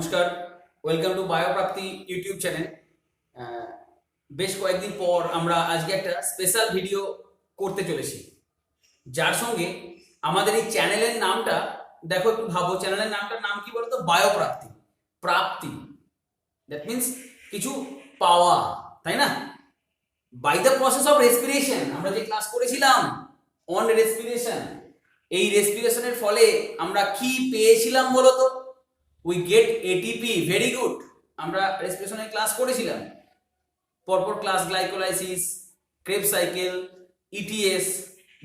নমস্কার, welcome to বায়োপ্রাপ্তি YouTube channel. বেশ কয়েকদিন পর আমরা আজকে একটা স্পেশাল ভিডিও করতে চলেছি, যার সঙ্গে আমাদের এই চ্যানেলের নামটা দেখো, একটু ভাবো চ্যানেলের নামটার নাম কি বলতো? বায়োপ্রাপ্তি, প্রাপ্তি, দ্যাট মিনস কিছু পাওয়া, তাই না? By the process of respiration, আমরা যে ক্লাস করেছিলাম অন রেসপিরেশন, এই রেসপিরেশনের ফলে আমরা কি পেয়েছিলাম বলতো? We get ATP. Very good, আমরা রেসপিরেশনের ক্লাস করেছিলাম, পরপর class glycolysis, Krebs cycle, ETS,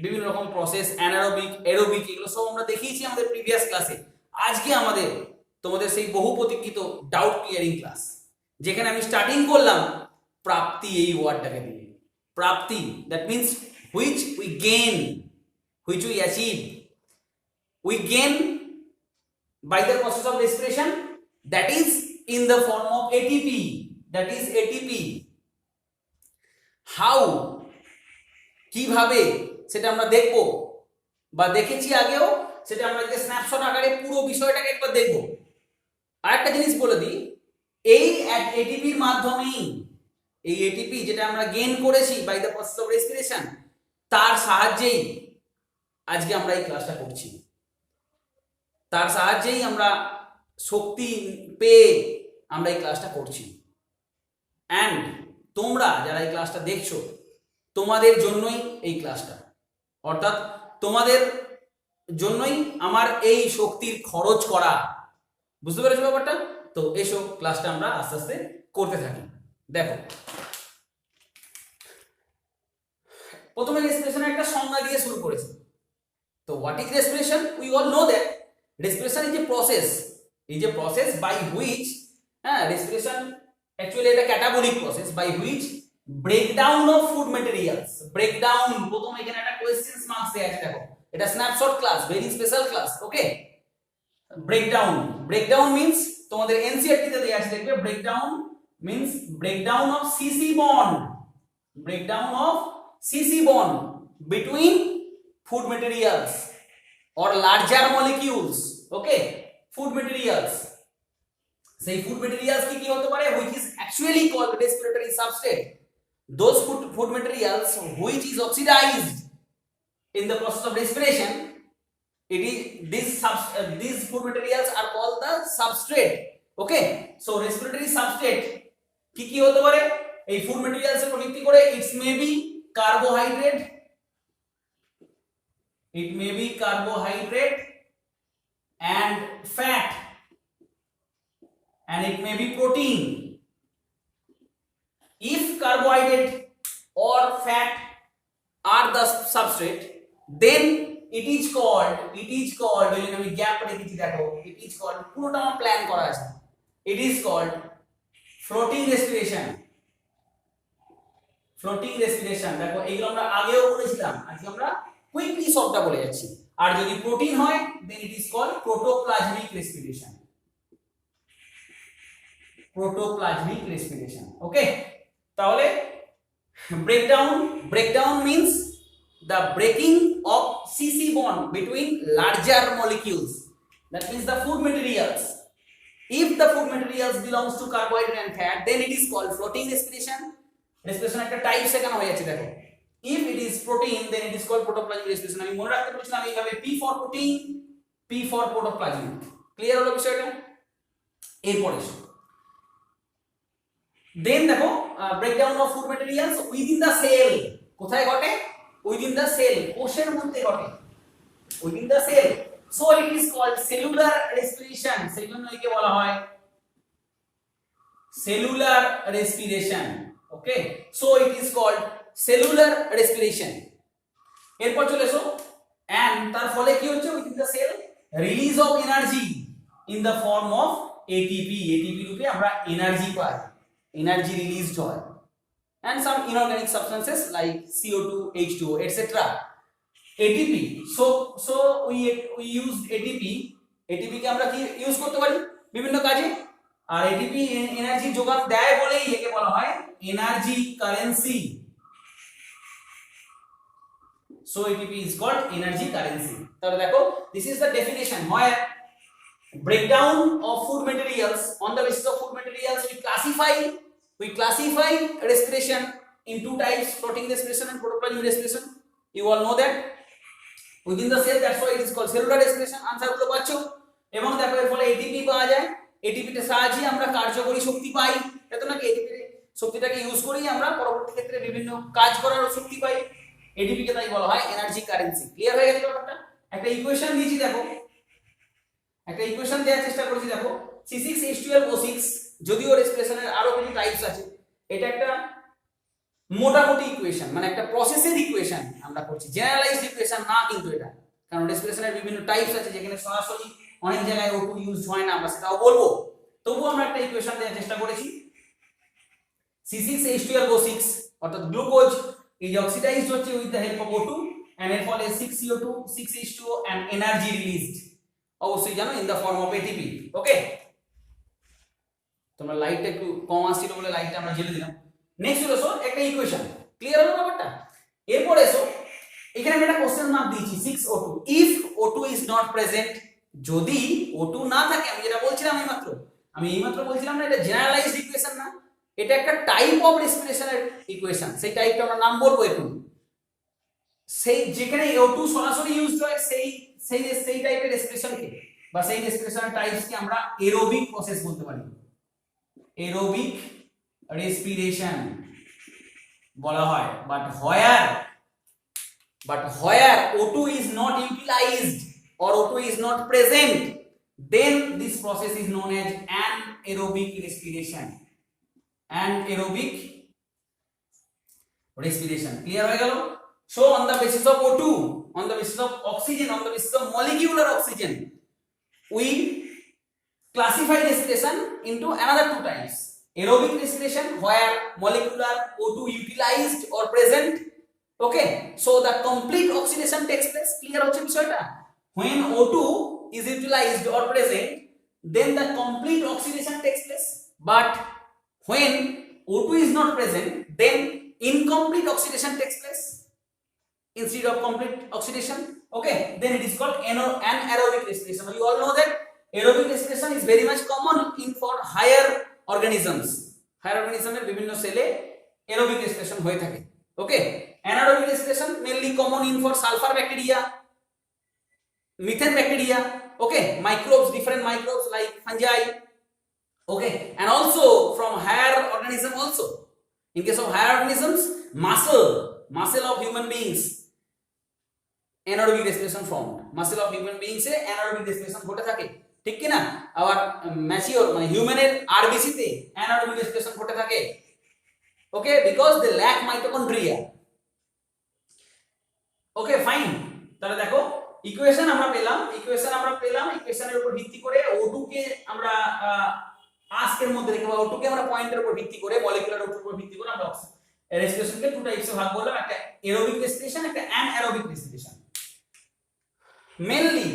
বিভিন্ন রকম প্রসেস, অ্যানারোবিক, এরোবিক, এগুলো সব আমরা দেখিয়েছি আমাদের প্রিভিয়াস ক্লাসে। আজকে আমাদের তোমাদের সেই বহু প্রতীক্ষিত ডাউট ক্লিয়ারিং ক্লাস, যেখানে আমি স্টার্টিং করলাম প্রাপ্তি এই ওয়ার্ডটাকে দিয়ে। প্রাপ্তি, that means which we gain, which we achieve. We gain by the process of respiration, that is in the form of ATP. That is ATP. How? কিভাবে সেটা আমরা দেখব, বা দেখেছি আগেও, সেটা আমরা যে স্ন্যাপশট আকারে পুরো বিষয়টাকে একবার দেখব। আরেকটা জিনিস বলে দিই, এই এটিপির মাধ্যমেই, এই এটিপি যেটা আমরা গেইন করেছি by the process of respiration, তার সাহায্যেই আজকে আমরা এই ক্লাসটা করছি। তার সাহায্যেই আমরা শক্তি পেয়ে আমরা এই ক্লাসটা করছি। অ্যান্ড তোমরা যারা এই ক্লাসটা দেখছো, তোমাদের জন্যই এই ক্লাসটা, অর্থাৎ তোমাদের জন্যই আমার এই শক্তির খরচ করা। বুঝতে পেরেছো ব্যাপারটা? তো এসো ক্লাসটা আমরা আস্তে আস্তে করতে থাকি। দেখো, প্রথমে রেসপিরেশনের একটা সংজ্ঞা দিয়ে শুরু করেছি। তো what is respiration? We all know that respiration is a process. Is a process by which respiration actually is a catabolic process by which breakdown of food materials. Breakdown, প্রথমে এখানে একটা কোয়েশ্চেন্স মার্কস দেয়া আছে, দেখো এটা snapshot class, very special class. Okay, breakdown, breakdown means তোমাদের NCERT তে দেয়া আছে, দেখবে breakdown means breakdown of CC bond, breakdown of CC bond between food materials or larger molecules. Okay, food materials, say food materials কি হতে পারে, which is actually called respiratory substrate. Those food materials which is oxidized in the process of respiration, it is these food materials are called the substrate. Okay, so respiratory substrate কি হতে পারে এই food materials এর উপর ভিত্তি করে? It's may be carbohydrate, it may be carbohydrate and fat, and it may be protein. If carbohydrate or fat are the substrate, then it is called আমি gap রেখেছি, দেখো it is called, পুরোটা আমার plan করা আছে, it is called floating respiration. Floating respiration, দেখো এইগুলো আমরা আগেও করেছিলাম, আজকে আমরা কুইকলি সবটা বলে যাচ্ছি। আর যদি প্রোটিন হয় then it is called protoplasmic respiration. Protoplasmic respiration. Okay, তাহলে breakdown means the breaking of CC bond between larger molecules, that means the food materials. If the food materials belongs to carbohydrate and fat, then it is called floating respiration. Respiration একটা type শেখানো হয়ে যাচ্ছে, দেখো if it is protein then it is called protoplasmic respiration. আমি মনে রাখতে বলেছিলাম এইভাবে, P for protein, P for protoplasmic। Clear হলো বিষয়টা? এরপরে দেন দেখো breakdown of food materials within the cell. কোথায় ঘটে? উইদিন দ্য সেল, কোষের মধ্যে ঘটে, within the cell. So it is called cellular respiration. সেই জন্য একে বলা হয় cellular respiration. Okay, so it is called cellular respiration. এরপর চলে এসো, এন্ড তার ফলে কি হচ্ছে? Within the cell release of energy in the form of ATP. ATP রূপে আমরা এনার্জি পাই, এনার্জি রিলিজড হয়, and some inorganic substances like CO2, H2O, etc. ATP. So we use ATP. ATP কে আমরা কি ইউজ করতে পারি বিভিন্ন কাজে, আর ATP এনার্জি যোগান দেয় বলেই একে বলা হয় energy currency. So ATP is called energy currency. তাহলে দেখো, this is the definition where breakdown of food materials. On the basis of food materials, we classify respiration in two types: protein respiration and protoplasmic respiration. You all know that within the cell, that's why it is called cellular respiration. Answer গুলো পাচ্ছো এবং দেখো এর ফলে ATP পাওয়া যায়। ATP তে সাহায্যে আমরা কার্যকরী শক্তি পাই, তাই তো নাকি? এটিপি শক্তিটাকে ইউজ করেই আমরা পরবর্তী ক্ষেত্রে বিভিন্ন কাজ করার শক্তি পাই। এটিপি কে তাই বলা হয় এনার্জি কারেন্সি। ক্লিয়ার হয়ে গেছে ব্যাপারটা? একটা ইকুয়েশন দিয়েছি, দেখো একটা ইকুয়েশন দেওয়ার চেষ্টা করেছি, দেখো C6H12O6, যদিও রেসপিরেশনের আরো কিছু টাইপস আছে, এটা একটা মোটামুটি ইকুয়েশন, মানে একটা প্রসেসের ইকুয়েশন আমরা করছি, জেনারেলাইজড ইকুয়েশন না কিন্তু এটা, কারণ রেসপিরেশনের বিভিন্ন টাইপস আছে যেখানে সরাসরি অনেক জায়গায় O2 ইউজ হয় না, আমরা সেটাও বলবো। তবুও আমরা একটা ইকুয়েশন দেওয়ার চেষ্টা করেছি। C6H12O6 অর্থাৎ গ্লুকোজ is oxidized হচ্ছে with the help of O2 and এর ফলে 6CO2 6H2O and energy released, অবশ্যই জানো, in the form of ATP। ওকে, তোমরা লাইটটা একটু কম আসছিল বলে লাইটটা আমরা জ্বেলে দিলাম। নেক্সট হলো একটা ইকুয়েশন। ক্লিয়ার হলো ব্যাপারটা? এরপর এসো, এখানে আমি একটা কোশ্চেন মার্ক দিয়েছি 6O2 if O2 is not present, যদি O2 না থাকে, আমি যেটা বলছিলাম এইমাত্র বলছিলাম না, এটা জেনারেলাইজড ইকুয়েশন না, এটা একটা টাইপ অফ রেসপিরেশনের ইকুয়েশন। সেই টাইপটা আমরা নাম বলবো এখন। সেই যেখানে O2 সরাসরি ইউজ হয় সেই টাইপের রেসপিরেশনকে বা সেই রেসপিরেশনের টাইপসকে আমরা এরোবিক প্রসেস বলতে পারি। এরোবিক রেসপিরেশন বলা হয়। but where O2 is not utilized or O2 is not present, then this process is known as anaerobic respiration. Anaerobic respiration. Clear হয়ে গেল? So on the basis of O2, on the basis of oxygen, on the basis of molecular oxygen, we classify respiration into another two types. Aerobic respiration, where molecular O2 utilized or present. Okay, so the complete oxidation takes place. Clear হচ্ছে বিষয়টা? When O2 is utilized or present, then the complete oxidation takes place. But when O2 is not present, then incomplete oxidation takes place instead of complete oxidation. Okay, then it is called anaerobic respiration. You all know that aerobic respiration is very much common in for higher organisms. Higher organism এর বিভিন্ন সেলে aerobic respiration হয়ে থাকে। Okay, anaerobic respiration mainly common in for sulfur bacteria, methane bacteria, okay, microbes, different microbes like fungi, okay, and also from higher organism also. In case of higher organisms, muscle of human beings, anaerobic respiration formed. Muscle of human beings A anaerobic respiration ঘটে থাকে, ঠিক কি না? আবার mature মানে হিউম্যানের RBC তে anaerobic respiration ঘটে থাকে। Okay, because they lack mitochondria. Okay, fine. তাহলে দেখো ইকুয়েশন আমরা পেলাম, ইকুয়েশনের উপর ভিত্তি করে O2 কে আমরা আস্কের মধ্যে রেখে বা O2 কে আমরা পয়েন্টের উপর ভিত্তি করে, মলিকুলার উপর ভিত্তি করে আমরা রেসপিরেশনকে টু টাইপসে ভাগ করলাম, একটা এরোবিক রেসপিরেশন, একটা অ্যানারোবিক রেসপিরেশন। মেইনলি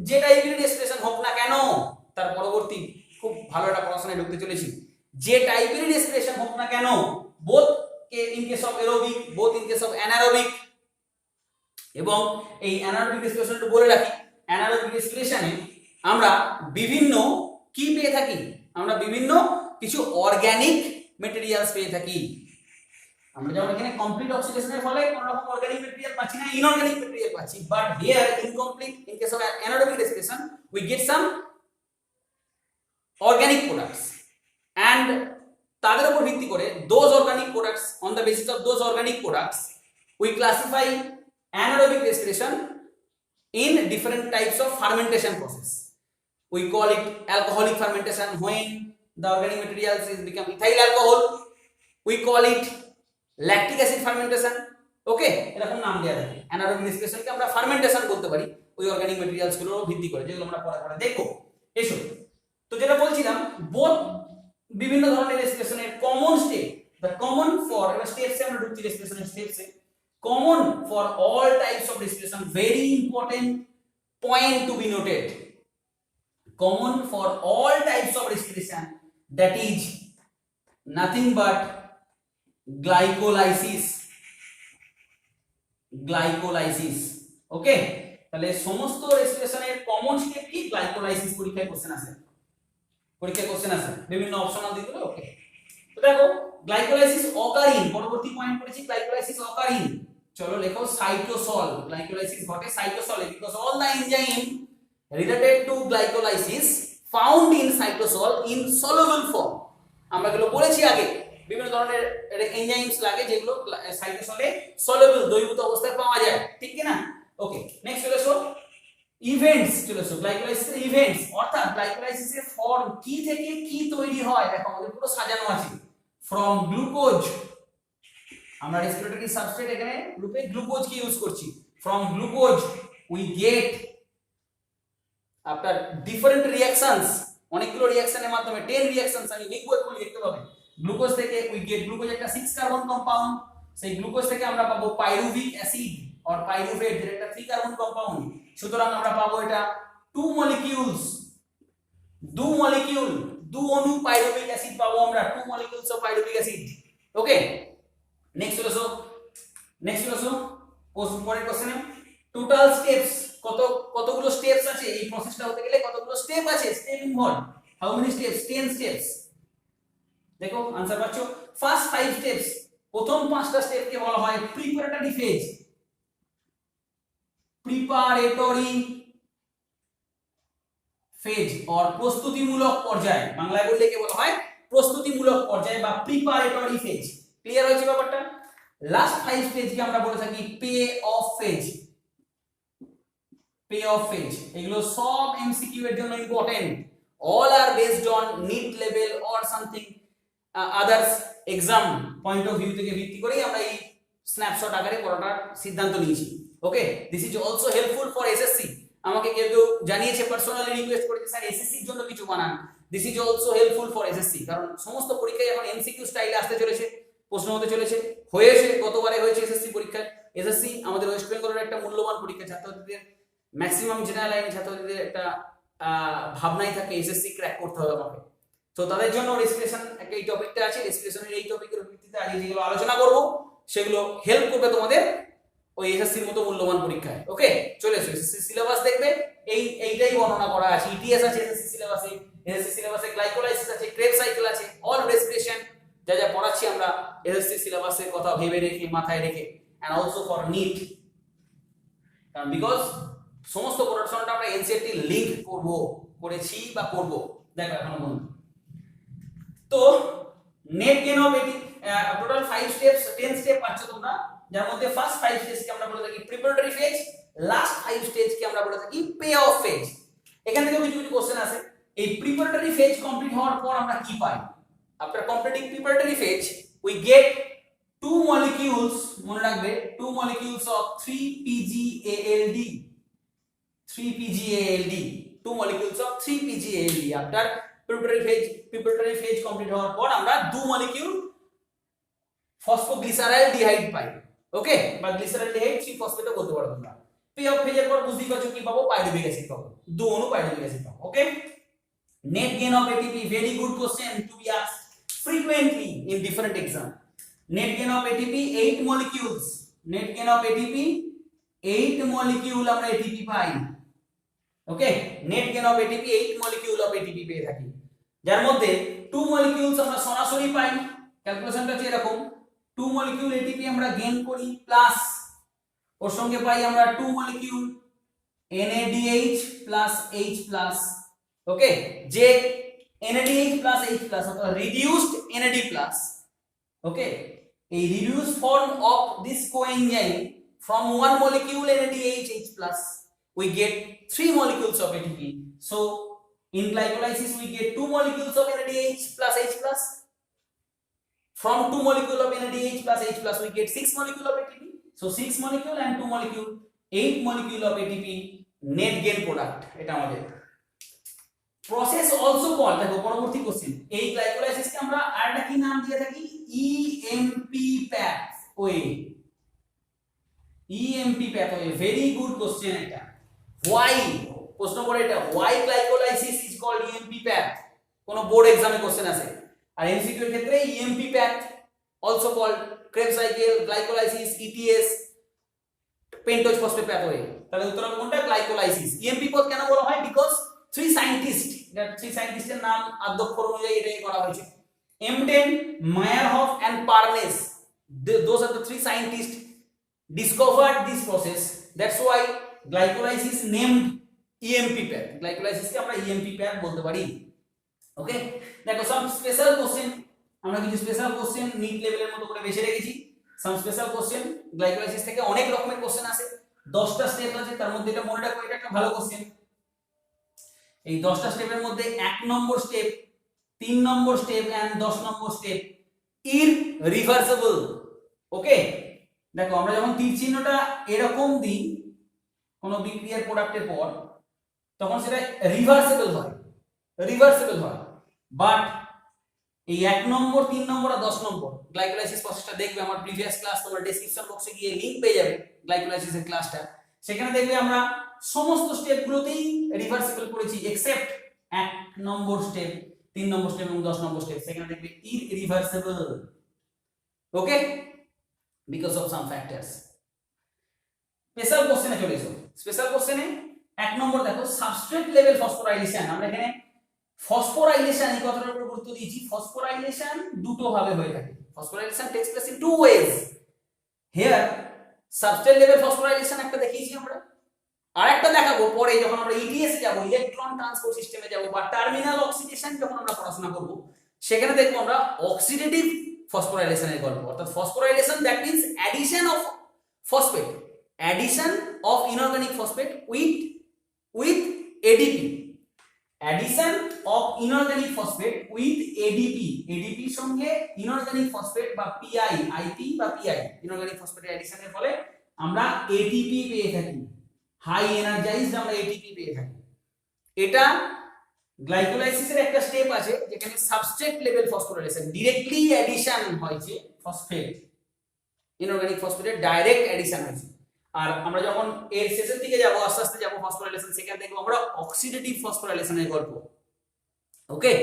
যে টাইপের রেসপিরেশন হোক না কেন, তার পরবর্তী খুব ভালো একটা পড়াশোনায় ঢুকতে চলেছি, যে টাইপের রেসপিরেশন হোক না কেন, both in case of aerobic, both in case of anaerobic. এবং এই অ্যানারোবিক রেসপিরেশনটা বলে রাখি, অ্যানারোবিক রেসপিরেশনে আমরা বিভিন্ন কি পেয়ে থাকি, আমরা বিভিন্ন কিছু অর্গানিক ম্যাটেরিয়ালস পেয়ে থাকি। আমরা যেমন এখানে কমপ্লিট অক্সিডেশনের ফলে কোন রকম অর্গানিক ম্যাটেরিয়াল পাচ্ছি না, ইনঅর্গানিক ম্যাটেরিয়াল পাচ্ছি, but here incomplete in case of anaerobic respiration we get some organic products, and তাদের উপর ভিত্তি করে those organic products, on the basis of those organic products we classify anaerobic respiration in different types of fermentation process. We call it alcoholic fermentation when the organic materials is become ethyl alcohol. We call it lactic acid fermentation. Okay, এরকম নাম দেয়া থাকে। anaerobic respiration কে আমরা fermentation বলতে পারি ওই organic materials গুলোর ভিত্তি করে, যেগুলো আমরা পরে দেখো। এসো, তো যেটা বলছিলাম, বোথ বিভিন্ন ধরনের রেসপিরেশনের common step, the common for স্টেপসে আমরা ঢুকছি, রেসপিরেশনের স্টেপসে common for all types of respiration, very important point to be noted, common for all types of respiration, that is nothing but glycolysis. Okay, তাহলে সমস্ত রেসপিরেশনের কমন স্টেপ কি? Glycolysis. পরীক্ষায় question আসে, বিভিন্ন optional দিয়ে দিল। ওকে, তো দেখো গ্লাইকোলাইসিস অকারিন, পরবর্তী পয়েন্ট পড়েছি গ্লাইকোলাইসিস অকারিন। চলো লেখো সাইটোসল। গ্লাইকোলাইসিস ঘটে সাইটোসলে because all the enzyme related to glycolysis found in cytosol in soluble form. আমরা এগুলো বলেছি আগে, বিভিন্ন ধরনের এনজাইমস লাগে যেগুলো সাইটোসলে সলিউবল, দ্রবীভূত অবস্থায় পাওয়া যায়, ঠিক কি না? ওকে, নেক্সট চলে এসো ইভেন্টস। চলে এসো গ্লাইকোলাইসিসের ইভেন্টস, অর্থাৎ গ্লাইকোলাইসিসের ফর্ম কি থেকে কি তৈরি হয়। দেখো আমাদের পুরো সাজানো আছে। ফ্রম গ্লুকোজ, আমরা রেসপিরেটরি সাবস্ট্রেট এখানে রূপে গ্লুকোজ কে ইউজ করছি। From glucose we get after different reactions, অনেকগুলো রিঅ্যাকশনের মাধ্যমে 10 রিঅ্যাকশনস আমি লিখবো, একটু লিখতে হবে। গ্লুকোজ থেকে উই গেট, গ্লুকোজ একটা 6 কার্বন কম্পাউন্ড, সেই গ্লুকোজ থেকে আমরা পাবো পাইরুভিক অ্যাসিড অর পাইরুভেট, যেটা একটা 3 কার্বন কম্পাউন্ড। সুতরাং আমরা পাবো এটা 2 মলিকিউলস, 2 মলিকিউল, 2 অণু পাইরুভিক অ্যাসিড পাবো আমরা, 2 molecules of pyruvic acid. Okay, next চলে আসো পরের কোশ্চেনে। টোটাল স্টেপস, কতগুলো স্টেপস আছে এই প্রসেসটা হতে গেলে, কতগুলো স্টেপ আছে, step involve, how many steps? 10 steps. দেখো आंसर পাচ্ছো। ফার্স্ট 5 স্টেপস, প্রথম 5টা স্টেপকে বলা হয় preparatory phase. Preparatory phase or প্রস্তুতিমূলক পর্যায়, বাংলায় বললে কি বলা হয়? প্রস্তুতিমূলক পর্যায় বা প্রিপারেটরি ফেজ। ক্লিয়ার হয়েছে ব্যাপারটা? লাস্ট 5 স্টেজকে আমরা বলে থাকি payoff phase. Payoff phase, এগুলো সব এমসিকিউ এর জন্য important. All are based on NEET level or something others exam point of view থেকে ভিত্তি করেই আমরা এই স্ন্যাপশট আকারে পড়াটার সিদ্ধান্ত নিয়েছি। Okay, this is also helpful for SSC. আমাকে কেউ কেউ জানিয়েছে, পার্সোনালি রিকোয়েস্ট করেছে, স্যার এসএসসি এর জন্য কিছু বানান। This is also helpful for SSC, কারণ সমস্ত পরীক্ষায় এখন এমসিকিউ স্টাইলে আসতে চলেছে, প্রশ্ন হতে চলেছে, হয়েছে, গতবারে হয়েছে এসএসসি পরীক্ষায়। এসএসসি আমাদের ওয়েস্ট বেঙ্গলের একটা মূল্যবান পরীক্ষা, ছাত্রছাত্রীদের ম্যাক্সিমাম জেনারেল লাইনে ছাত্রছাত্রীদের একটা ভাবনাই থাকে এসএসসি ক্র্যাক করতে হবে আমাকে। তো তাদের জন্য রেসপিরেশন একটা এই টপিকটা আছে, রেসপিরেশনের এই টপিকের ভিত্তিতে আজ যেগুলো আলোচনা করব সেগুলো হেল্প করবে তোমাদের ওই এসএসসির মতো মূল্যবান পরীক্ষায়। ওকে, চলে এসো, এসএসসি সিলেবাস দেখবে, এইটাই বর্ণনা করা আছে। ইটিএস আছে এসএসসি সিলেবাসে, এসএসসি সিলেবাসে গ্লাইকোলাইসিস আছে, ক্রেব সাইকেল আছে, অল রেসপিরেশন যা যা পড়াচ্ছি আমরা এসএসসি সিলেবাসের কথা ভেবে রেখে, মাথায় রেখে, এন্ড অলসো ফর নিট, কারণ বিকজ সমস্ত প্রোডাকশনটা আমরা এনসিইআরটি লিংক করেছি বা করব। দেখো এখন বন্ধু, তো নেট গেইন অফ এটি টোটাল 5 স্টেপস, 10 স্টেপ পাচ্ছ তোমরা, যার মধ্যে ফার্স্ট 5 স্টেজকে আমরা বলে থাকি প্রিপারেটরি ফেজ, লাস্ট 5 স্টেজকে আমরা বলে থাকি পে অফ ফেজ। এখান থেকে কিছু কিছু কোশ্চেন আছে। এই প্রিপারেটরি ফেজ কমপ্লিট হওয়ার পর আমরা কি পাই? After completing preparatory phase we get 2 molecules, মনে রাখবে 2 molecules of 3-PGALD, 3-PGALD, 2 molecules of 3-PGALD। After preparatory phase complete হওয়ার পর আমরা 2 মলিকিউল ফসফোগ্লিসারাইলডিহাইড পাই। ওকে, বা গ্লিসারাইলডিহাইড 3 ফসফেটও বলতে পারো তোমরা। পে অফ ফেজের পর বুঝতেই পারছো কি পাবো? পাইরুভিক অ্যাসিড পাবো, 2 অণু পাইরুভিক অ্যাসিড পাবো। ওকে, net gain of ATP, very good question to be asked frequently in different exam. Net gain of ATP 8 molecules, net gain of ATP 8 molecule আমরা ATP pi. Okay, net gain of ATP 8 molecule of ATP পেয়ে থাকি, যার মধ্যে 2 molecules আমরা সরাসরি পাই। ক্যালকুলেশনটা হচ্ছে এরকম, 2 molecule ATP আমরা গেইন করি, প্লাস ওর সঙ্গে পাই আমরা 2 মলিকিউল NADH প্লাস H+। ওকে, যে NADH প্লাস H+ অর্থাৎ রিডিউসড NAD+। ওকে, এই reduced form of this coenzyme from one molecule NADH H+, we get 3 molecules of ATP. So in glycolysis we get 2 molecules of NADH plus H+. From 2 molecule of NADH plus H+, we get 6 molecule of ATP. So 6 molecule and 2 molecule, 8 molecule of ATP net gain product, এটা আমাদের process also called। দেখো পরবর্তী question, এই glycolysis কে আমরা আরেকটা কি নাম দিয়ে থাকি? EMP pathway, EMP pathway, very good question এটা। why প্রশ্ন করে এটা, why glycolysis is called EMP path, কোন বোর্ড এক্সামে কোশ্চেন আছে। আর এমসিকিউ এর ক্ষেত্রে EMP path also called Krebs cycle, glycolysis, ETS, pentose phosphate pathway, তাহলে উত্তর হবে কোনটা? গ্লাইকোলাইসিস। ইএমপি পথ কেন বলা হয়? বিকজ থ্রি সায়েন্টিস্টের নাম আদ্যক্ষর অনুযায়ী এটাই করা হয়েছে। Embden, Meyerhof and Parnas, those are the three scientists discovered this process. That's why glycolysis named EMP path. Glycolysis কে আমরা EMP path বলতে পারি। ওকে, দেখো সাম স্পেশাল কোশ্চেন, আমরা কিছু স্পেশাল কোশ্চেন নিট লেভেলের মতো করে বেছে রেখেছি। সাম স্পেশাল কোশ্চেন গ্লাইকোলাইসিস থেকে অনেক রকমের কোশ্চেন আসে, 10টা স্টেপ আছে, তার মধ্যে এটা মনে রাখো, এটা একটা ভালো কোশ্চেন। এই 10টা স্টেপের মধ্যে 1 নম্বর স্টেপ, 3 নম্বর স্টেপ এন্ড 10 নম্বর স্টেপ ইররিভার্সিবল। ওকে, দেখো আমরা যখন তীর চিহ্নটা এরকম দিই কোন বিক্রিয়ার প্রোডাক্টের পর, তখন সেটা রিভার্সিবল হয়, বাট এই 1 নম্বর, 3 নম্বর আর 10 নম্বর গ্লাইকোলাইসিস প্রসেসটা দেখবে আমার প্রিভিয়াস ক্লাস, তোমার ডেসক্রিপশন বক্সে গিয়ে লিংক পেয়ে যাবে গ্লাইকোলাইসিসের ক্লাসটা, সেখানে দেখবে আমরা সমস্ত স্টেপগুলোতেই রিভার্সিবল করেছি এক্সেপ্ট 1 নম্বর স্টেপ, 3 নম্বর স্টেপ এবং 10 নম্বর স্টেপ, সেখানে দেখবে irreversible. Okay, because of some factors. Special কোশ্চেনে চলে এসো। স্পেশাল কোশ্চেনে 1 নম্বর দেখো সাবস্ট্রেট লেভেল ফসফোরাইলেশন। আমরা এখানে ফসফোরাইলেশন এই কথাটার উপর গুরুত্ব দিয়েছি। ফসফোরাইলেশন দুটো ভাবে হয়ে থাকে, phosphorylation takes place in two ways. Here substrate level phosphorylation একটা দেখিয়েছি আমরা, আরেকটা দেখাবো পরে যখন আমরা ইডিএস এ যাব, ইলেকট্রন ট্রান্সপোর্ট সিস্টেমে যাব, বা টার্মিনাল অক্সিডেশন যখন আমরা পড়াশোনা করব, সেখানে দেখবো আমরা অক্সিডেটিভ ফসফোরাইলেশনের গল্প। অর্থাৎ phosphorylation that means addition of phosphate, addition of inorganic phosphate with ADP, addition of inorganic phosphate with ADP, ADP এর সঙ্গে inorganic phosphate বা PI, IP বা PI, inorganic phosphate অ্যাডিশনের ফলে আমরা ATP পেয়ে থাকি, হাই এনার্জাইজড আমরা ATP পেয়ে থাকি। এটা গ্লাইকোলাইসিসের একটা স্টেপ আছে যেখানে substrate level phosphorylation, directly addition হয়েছে ফসফেট, ইনঅর্গানিক ফসফেটের ডাইরেক্ট অ্যাডিশন হয়েছে। আর আমরা যখন এর শেষের দিকে যাব, আস্তে আস্তে যাব ফসফোরাইলেশন, সেখানে দেখব আমরা অক্সিডেটিভ ফসফোরাইলেশনের গল্প। ওকে,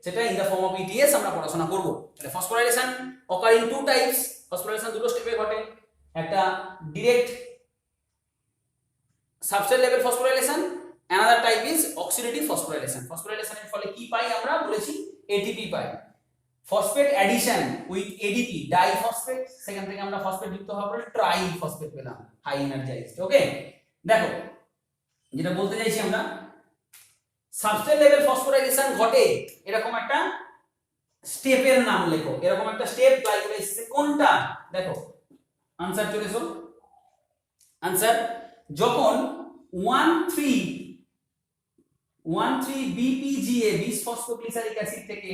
সেটা in the form of ETS আমরা পড়াশোনা করব। তাহলে phosphorylation occur in two types, phosphorylation দুটো স্টেপে ঘটে, একটা direct substrate level phosphorylation, another type is oxidative phosphorylation. ফসফোরাইলেশনের ফলে কি পাই আমরা বলেছি? এটিপি পাই। Phosphate addition with ADP, diphosphate, সেখান থেকে আমরা ফসফেট যুক্ত হওয়ার পরে ট্রাইফসফেট পেলাম, হাই এনার্জাইজড। ওকে, দেখো যেটা বলতে চাইছি আমরা, সাবস্ট্রেট লেভেল ফসফোরাইলেশন ঘটে এরকম একটা স্টেপের নাম লেখো, এরকম একটা স্টেপ গ্লাইকোলাইসিসে কোনটা? দেখো आंसर চলে এসো। आंसर যখন 13 বিপিজিএ বিস ফসফোগ্লিসারিক অ্যাসিড থেকে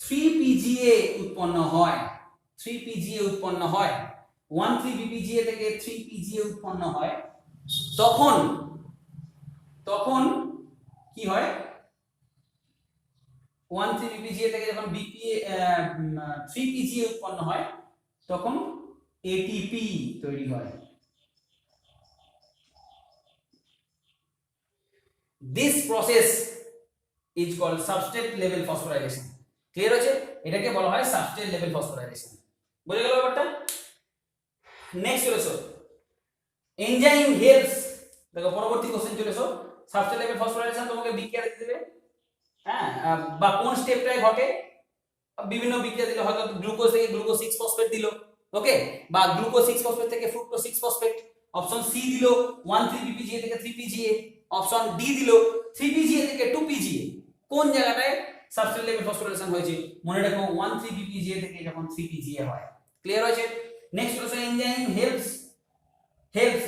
3PGA উৎপন্ন হয়, 3PGA উৎপন্ন হয়, 13 বিপিজিএ থেকে 3PGA উৎপন্ন হয়, তখন কি হয়? 13 বিপিজিএ থেকে যখন 3PGA উৎপন্ন হয়, তখন ATP তৈরি হয়। This process is called substrate level phosphorylation. Clear হচ্ছে? এটাকে বলা হয় সাবস্ট্রেট লেভেল ফসফোরাইলেশন। বুঝে গেল ব্যাপারটা? নেক্সট চলে এসো, এনজাইম হেল্পস। দেখো পরবর্তী কোশ্চেন চলে এসো। সাবস্ট্রেট লেভেল ফসফোরাইলেশন তোমাকে বিক্রিয়া দিতে দেবে, হ্যাঁ, বা কোন স্টেপটায় ঘটে? বিভিন্ন বিক্রিয়া দিল, হয়তো গ্লুকোজ থেকে গ্লুকোজ 6 ফসফেট দিল, ওকে, বা গ্লুকোজ 6 ফসফেট থেকে ফ্রুক্টোজ 6 ফসফেট। অপশন সি দিল 13 বিপিজিএ থেকে 3PGA, অপশন ডি দিল 3PGA থেকে 2PGA। কোন জায়গাটায় সাবস্ট্রেট লেভেল ফসফোরাইলেশন হয়েছে? মনে রাখো 13 বিপিজিএ থেকে যখন 3PGA হয়। ক্লিয়ার হয়েছে? নেক্সট হলো enzyme helps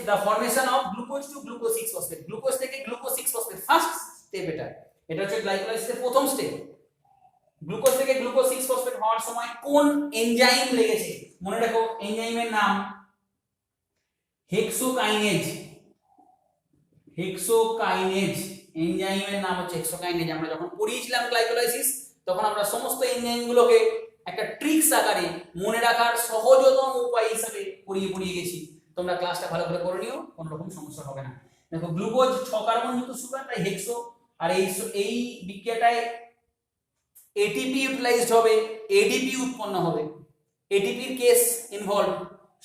the formation of glucose to glucose 6 phosphate, glucose থেকে গ্লুকোজ 6 phosphate, ফার্স্ট স্টেপ। এটা হচ্ছে গ্লাইকোলাইসিসের প্রথম স্টেপ। গ্লুকোজ থেকে গ্লুকোজ 6 ফসফেট হওয়ার সময় কোন এনজাইম লেগেছে? মনে রাখো এনজাইমের নাম হেক্সোকাইনেজ। এনজাইমের নাম হচ্ছে হেক্সোকাইনেজ। আমরা যখন পড়িয়েছিলাম গ্লাইকোলাইসিস, তখন আমরা সমস্ত এনজাইমগুলোকে একটা ট্রিক্স আকারে মনে রাখার সহজতম উপায় হিসেবে পড়িয়ে গেছি। তোমরা ক্লাসটা ভালো করে করে নিও, কোনো রকম সমস্যা হবে না। দেখো গ্লুকোজ 6 কার্বন যুক্ত সুগার, তাই হেক্সো। আর এই বিক্রিয়াটায় ATP ইউটিলাইজড হবে, ADP উৎপন্ন হবে। ATP এর case involve,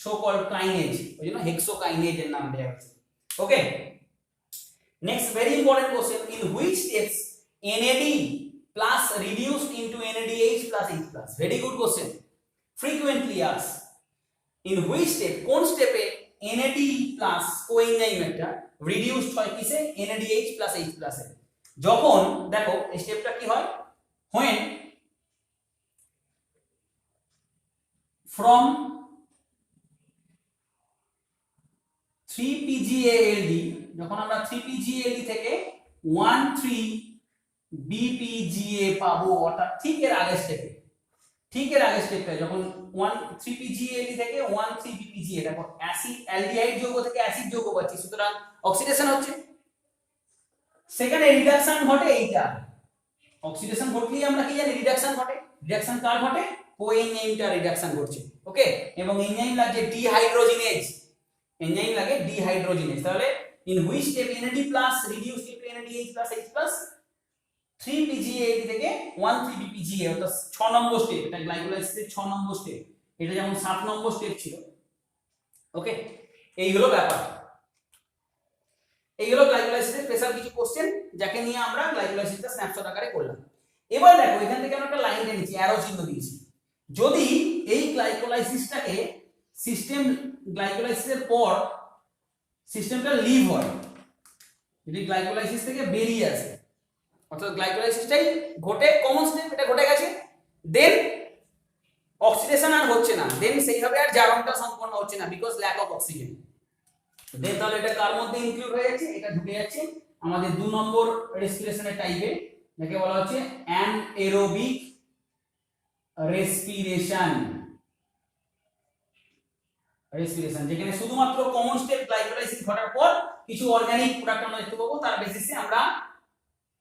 so called kinase, ওই জন্য হেক্সোকাইনেজ এর নাম দেওয়া হয়েছে। ওকে, next very important question, in which steps NAD plus reduced into NADH plus H plus? Very good question, frequently asked. In which step, কোন স্টেপে NAD plus কোএনজাইম একটা reduced হয় কিসে NADH plus H plus এ? যখন দেখো এই স্টেপটা কি হয়, when from 3-PGALD, যখন আমরা 3-PGALD থেকে 1,3-BPGA পাবো, অর্থাৎ ঠিক এর আগের স্টেপে, যখন 3-PGALD থেকে 1,3-BPGA, দেখো অ্যাসিড অ্যালডিহাইড যৌগ থেকে অ্যাসিড যৌগ পাচ্ছি, সুতরাং অক্সিডেশন হচ্ছে, সেখানে রিডাকশন ঘটে। এইটা অক্সিডেশন ঘটলেই আমরা কি জানি রিডাকশন ঘটে। রিডাকশন কার ঘটে? কোএনজাইমটা রিডাকশন ঘটছে। ওকে, এবং এনজাইম লাগে ডিহাইড্রোজিনেজ, তাহলে in which step NAD plus reduced into NADH plus H plus 3-PGAD থেকে 1,3-BPGA, অর্থাৎ 6 নম্বর স্টেপ। এটা গ্লাইকোলাইসিসের 6 নম্বর স্টেপ, এটা যেমন 7 নম্বর স্টেপ ছিল। ওকে, এই হলো ব্যাপার, এই হলো গ্লাইকোলাইসিসের স্পেশাল কিছু কোশ্চেন যাকে নিয়ে আমরা গ্লাইকোলাইসিসটা স্ন্যাপশট আকারে করলাম। এবার দেখো এখান থেকে আমরা একটা লাইন টেনেছি, অ্যারো চিহ্ন দিয়েছি। যদি এই গ্লাইকোলাইসিসটাকে গ্লাইকোলাইসিসের পর সিস্টেমটা লিভ হয়, যদি গ্লাইকোলাইসিস থেকে বেরিয়ে আসে, অর্থাৎ গ্লাইকোলাইসিসটাই ঘটে, কমন স্টেপ এটা ঘটে গেছে, দেন অক্সিডেশন আর হচ্ছে না, দেন সেইভাবে আর জারণটা সম্পন্ন হচ্ছে না, বিকজ ল্যাক অফ অক্সিজেন। দেন তাহলে এটা কার মধ্যে ইনক্লুড হয়ে যাচ্ছে? এটা ঢুকে যাচ্ছে আমাদের 2 নম্বর রেসপিরেশনের টাইপে, যাকে বলা হচ্ছে অ্যানএরোবিক রেসপিরেশন, যেখানে শুধুমাত্র কমন স্টেপ গ্লাইকোলাইসিস ঘটার পর কিছু অর্গানিক প্রোডাক্ট আমরা দেখতে পাবো, তার বেসিসে আমরা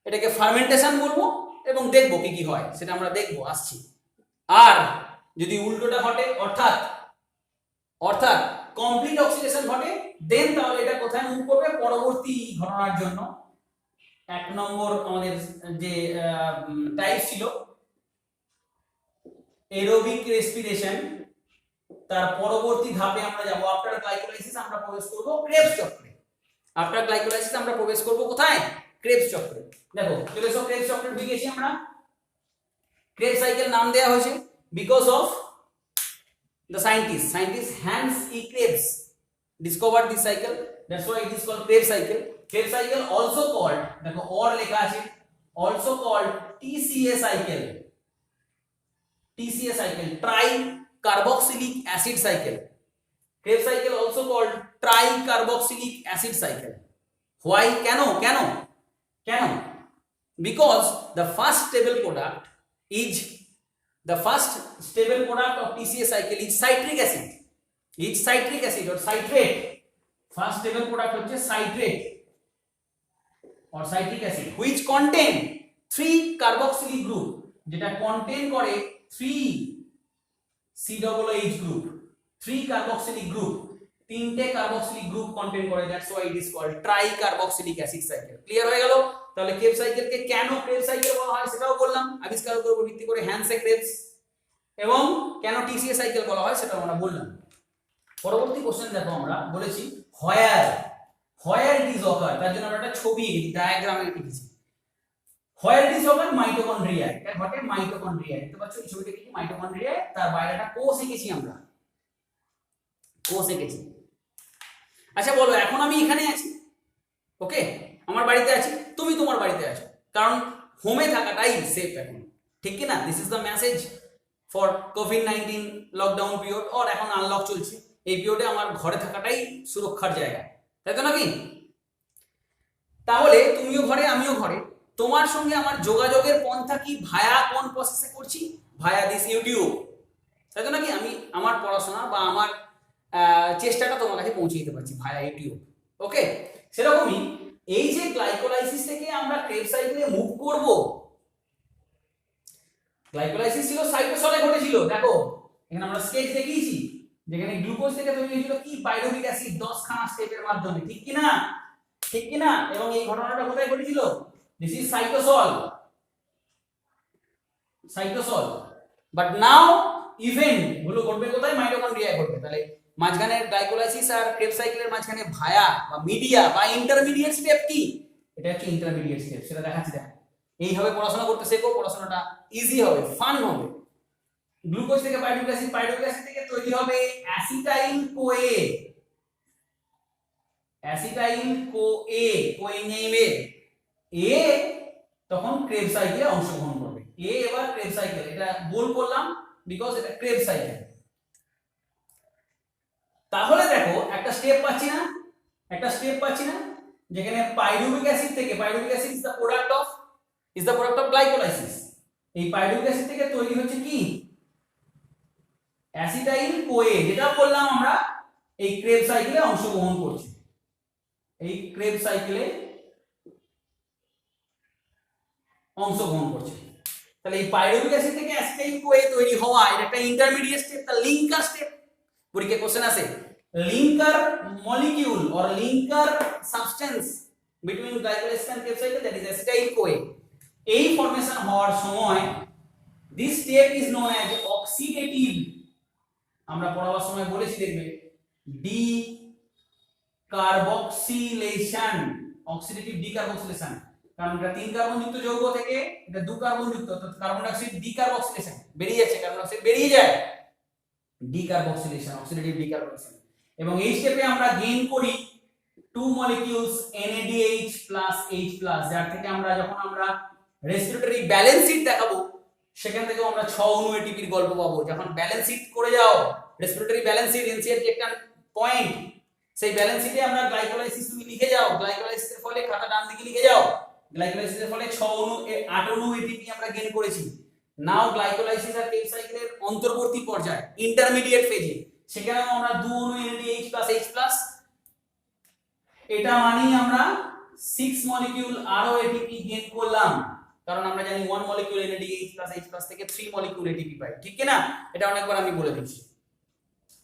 এটাকে ফার্মেন্টেশন বলবো এবং দেখবো কি কি হয় সেটা আমরা দেখবো, আসছি। আর যদি উল্টোটা ঘটে, অর্থাৎ কমপ্লিট অক্সিডেশন ঘটে, দেন তাহলে এটা কোথায় মুভ করবে? পরবর্তী ঘটনার জন্য 1 নম্বর আমাদের যে টাইপ ছিল এরোবিক রেসপিরেশন, তার পরবর্তী ধাপে আমরা যাব। আফটার গ্লাইকোলাইসিস আমরা প্রবেশ করব ক্রেবস চক্রে। কোথায়? ক্রেবস চক্রে। দেখো চলে এসো, ক্রেবস চক্রে ঢুকে গেছি আমরা। ক্রেবস সাইকেল নাম দেওয়া হয়েছে because of the scientist Hans E. Krebs discovered this cycle, that's why it is called Krebs cycle. Krebs cycle also called, দেখো or লেখা আছে, also called TCA cycle, tricarboxylic acid cycle. Krebs cycle also called tricarboxylic acid cycle. Why? কেন? Because the first stable product of TCA cycle is citric acid. Or citrate. First stable product হচ্ছে citrate or citric acid which contain 3 carboxylic group, যেটা contain করে 3 COOH group, 3 carboxylic group, 3টে carboxylic group contain করে, that's why it is called tricarboxylic acid cycle. Clear হয়ে গেল? তাহলে Krebs সাইকেলকে কেন ক্রেবস সাইকেল বলা হয় সেটাও বললাম, আবিষ্কারের উপর ভিত্তি করে হ্যান্সে ক্রেবস, এবং কেন টিসিএ সাইকেল বলা হয় সেটাও আমরা বললাম। পরবর্তী কোশ্চেন দেখো, আমরা বলেছি হোয়ার ইট ইজ অকার, তার জন্য আমরা একটা ছবি ডায়াগ্রামে লিখেছি। হোয়ার ইট ইজ অকার মাইটোকন্ড্রিয়ায়, এটা ঘটে মাইটোকন্ড্রিয়ায়। দেখতে পাচ্ছ এই ছবিটা কি মাইটোকন্ড্রিয়ায়, তার বাইরে একটা কোষ এঁকেছি আমরা, আচ্ছা বলো, এখন আমি এখানে আছি, ওকে, আমার বাড়িতে আছি, তুমি তোমার বাড়িতে আছো, কারণ হোমে থাকাটাই সেফ এখন, ঠিক কি না? This is the message for COVID-19 lockdown period, or এখন আনলক চলছে, এই পিরিয়ডে আমার ঘরে থাকাটাই সুরক্ষার জায়গা, তাই তো নাকি? তাহলে তুমিও ঘরে, আমিও ঘরে, তোমার সঙ্গে আমার যোগাযোগের পন্থা কি? ভায়া কোন প্রসেসে করছি? ভায়া দিস ইউটিউব, তাই তো নাকি? আমি আমার পড়াশোনা বা আমার চেষ্টাটা তোমার কাছে পৌঁছে দিতে পারছি ভায়া ইউটিউব, ওকে। সেরকমই এই যে গ্লাইকোলাইসিস থেকে আমরা ক্রেবস সাইকেলে মুভ করব, গ্লাইকোলাইসিস ছিল সাইটোসলে ঘটেছিল, দেখো এখানে আমরা স্কেচ দেখিয়েছি, যেখানে গ্লুকোজ থেকে তৈরি হয়েছিল কি? পাইরুভিক অ্যাসিড, 10 খানা স্টেপের মাধ্যমে, ঠিক কি না? এবং এই ঘটনাটা কোথায় ঘটেছিল? This is cytosol, but now event গুলো ঘটবে কোথায়? মাইটোকন্ড্রিয়ায় ঘটবে। তাহলে মাঝখানে গ্লাইকোলাইসিস আর ক্রেবস সাইকেলের মাঝখানে ভায়া বা মিডিয়া বা ইন্টারমিডিয়েট স্টেপ কি, এটা হচ্ছে ইন্টারমিডিয়েট স্টেপ, সেটা দেখাচ্ছি। দেখো এইভাবে পড়াশোনা করতে শেখো, পড়াশোনাটা ইজি হবে, ফান হবে। গ্লুকোজ থেকে পাইরুভিক অ্যাসিড, পাইরুভিক অ্যাসিড থেকে তৈরি হবে acetyl CoA, acetyl CoA, CoA নেমে এ তখন ক্রেবস সাইকেলে অংশগ্রহণ করবে। এ এবার ক্রেবস সাইকেল, এটা গোল করলাম বিকজ এটা ক্রেবস সাইকেল। তাহলে দেখো একটা স্টেপ পাচ্ছি না, একটা স্টেপ পাচ্ছি না, যেখানে পাইরুভিক অ্যাসিড থেকে, pyruvic acid is the product of glycolysis, এই পাইরুভিক অ্যাসিড থেকে তৈরি হচ্ছে কি অ্যাসিটাইল কোএ, যেটা বললাম আমরা এই ক্রেবস সাইকেলে অংশগ্রহণ করছে, এই ক্রেবস সাইকেলে অংশগ্রহণ করছে। তাহলে এই পাইরুভিক অ্যাসিড থেকে অ্যাসিটাইল কোএ তৈরি হওয়া এটা একটা ইন্টারমিডিয়েট স্টেপ, তার লিঙ্কার স্টেপ। পরীক্ষায় কোশ্চেন আছে linker molecule or linker substance between glycolysis and Krebs cycle, that is acetyl CoA. এই ফরমেশন হওয়ার সময় this step is known as oxidative, আমরা পড়াবার সময় বলেছি দেখবে decarboxylation, oxidative decarboxylation, কারণ এটা 3 কার্বন যুক্ত যৌগ থেকে এটা 2 কার্বন যুক্ত, অর্থাৎ carbon die oxide D carboxylation বেরিয়ে যাচ্ছে, কার্বন ডাই অক্সাইড বেরিয়ে যায়, D carboxylation, oxidative D carboxylation. এবং এই স্টেপে আমরা গেইন করি 2 molecules NADH plus H plus, যার থেকে আমরা যখন আমরা রেসপিরেটরি ব্যালেন্স শিট দেখাবো সেখান থেকে আমরা 6 অণু এটিপির গল্প পাবো। যখন ব্যালেন্স শিট করে যাও, রেসপিরেটরি ব্যালেন্স শিট এনসিআর যে একটা পয়েন্ট, সেই ব্যালেন্স শিটে আমরা গ্লাইকোলাইসিস তুমি লিখে যাও, গ্লাইকোলাইসিসের ফলে খাতা ডান দিকে লিখে যাও, গ্লাইকোলাইসিসের ফলে 6 অণু 8 অণু এটিপি আমরা গেইন করেছি। নাও গ্লাইকোলাইসিস আর ক্রেবস সাইকেলের অন্তর্বর্তী পর্যায়ে ইন্টারমিডিয়েট ফেজে, সেখানে আমরা 2 অণু NADH প্লাস H প্লাস, এটা মানেই আমরা 6 মলিকিউল আরো এটিপি গেইন করলাম, কারণ আমরা জানি 1 molecule NADH plus H plus থেকে 3 মলিকিউল এটিপি পাই, ঠিক কি না? এটা অনেকবার আমি বলে দিয়েছি।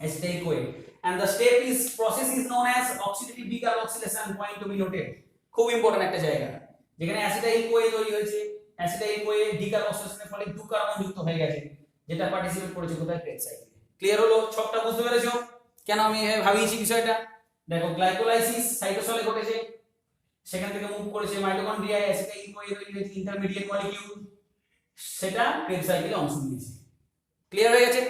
Acetyl CoA and the step is process is known as oxidative decarboxylation, point to be noted, খুব ইম্পর্টেন্ট একটা জায়গা, যেখানে অ্যাসিটাইল কোএ তৈরি হয়েছে, অ্যাসিটাইল কোএ ডিকার্বক্সিলেশনের ফলে 2 কার্বন যুক্ত হয়ে গেছে, যেটা পার্টিসিপেট করেছে কোথায় ক্রেবস সাইকেলে। ক্লিয়ার হলো? ছকটা বুঝতে পেরেছো কেন আমি এভাবে ভাবিয়েছি বিষয়টা? দেখো গ্লাইকোলাইসিস সাইটোসলে ঘটেছে, সেখান থেকে মুভ করেছে মাইটোকন্ড্রিয়ায়, অ্যাসিটাইল কোএ তৈরি হয়েছে ইন্টারমিডিয়েট মলিকিউল, সেটা ক্রেবস সাইকেলে অংশ নিয়েছে। ক্লিয়ার হয়ে গেছে?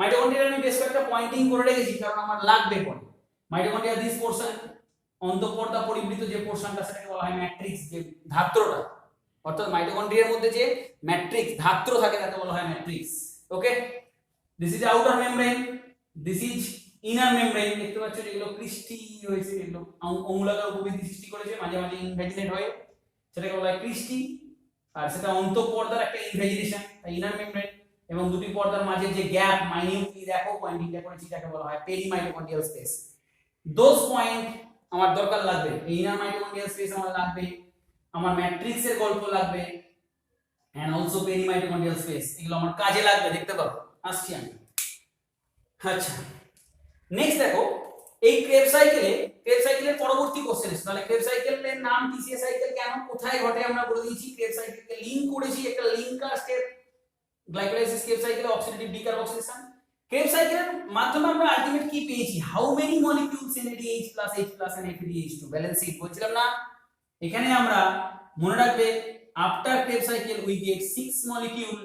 মাইটোকন্ড্রিয়া আমি বেশ কয়েকটা পয়েন্টিং করে রেখেছি কারণ আমার লাগবে পরে। মাইটোকন্ড্রিয়া দিস পোরশন, অন্তঃপর্দা পরিবৃত যে পোরশনটা সেটাকে বলা হয় ম্যাট্রিক্স, যে ধাত্রটা, অর্থাৎ মাইটোকন্ড্রিয়ার মধ্যে যে ম্যাট্রিক্স ধাত্র থাকে তাকে বলা হয় matrix. Okay, this is outer membrane, this is inner membrane. দেখতে পাচ্ছ যেগুলো ক্রিস্টি হয়েছে, এগুলো অমূলাকার উপবৃদ্ধি সৃষ্টি করেছে মাঝে মাঝে ইনভ্যাজিনেট হয়ে, সেটাকে বলা হয় ক্রিস্টি, আর সেটা অন্তঃপর্দার একটা ইনভ্যাজিনেশন, তাই ইনার মেমব্রেন। এবং দুটি পর্দার মাঝে যে গ্যাপ মাইনিউটলি দেখো পয়েন্টিংটা করেছি, যাকে বলা হয় পেরিমাইটোকন্ড্রিয়াল স্পেস। দোজ পয়েন্ট আমার দরকার লাগবে, এই ইনার মাইটোকন্ড্রিয়াল স্পেস আমার লাগবে, আমার ম্যাট্রিক্সের গল্প লাগবে, এন্ড অলসো পেরিমাইটোকন্ড্রিয়াল স্পেস, এগুলো আমার কাজে লাগবে, দেখতে পাবো, আসছি আমি। আচ্ছা, নেক্সট দেখো এই ক্রেবস সাইকেলের পরবর্তী কোশ্চেন এসে, তাহলে ক্রেবস সাইকেলের নাম টিসিএ সাইকেল কেন, কোথায় ঘটে আমরা বলে দিয়েছি, ক্রেবস সাইকেলকে লিংক করেছি, একটা লিঙ্কার স্টেপ গ্লাইকোলাইসিস ক্রেবস সাইকেলে অক্সিডেটিভ ডিকার্বক্সিলেশন। ক্রেবস সাইকেলের মাধ্যমে আমরা আলটিমেট কি পেয়েছি, how many molecules NADH plus H plus and FADH2 balance sheet বলছিলাম না, এখানে আমরা মনে রাখবে after Krebs cycle we get 6 molecule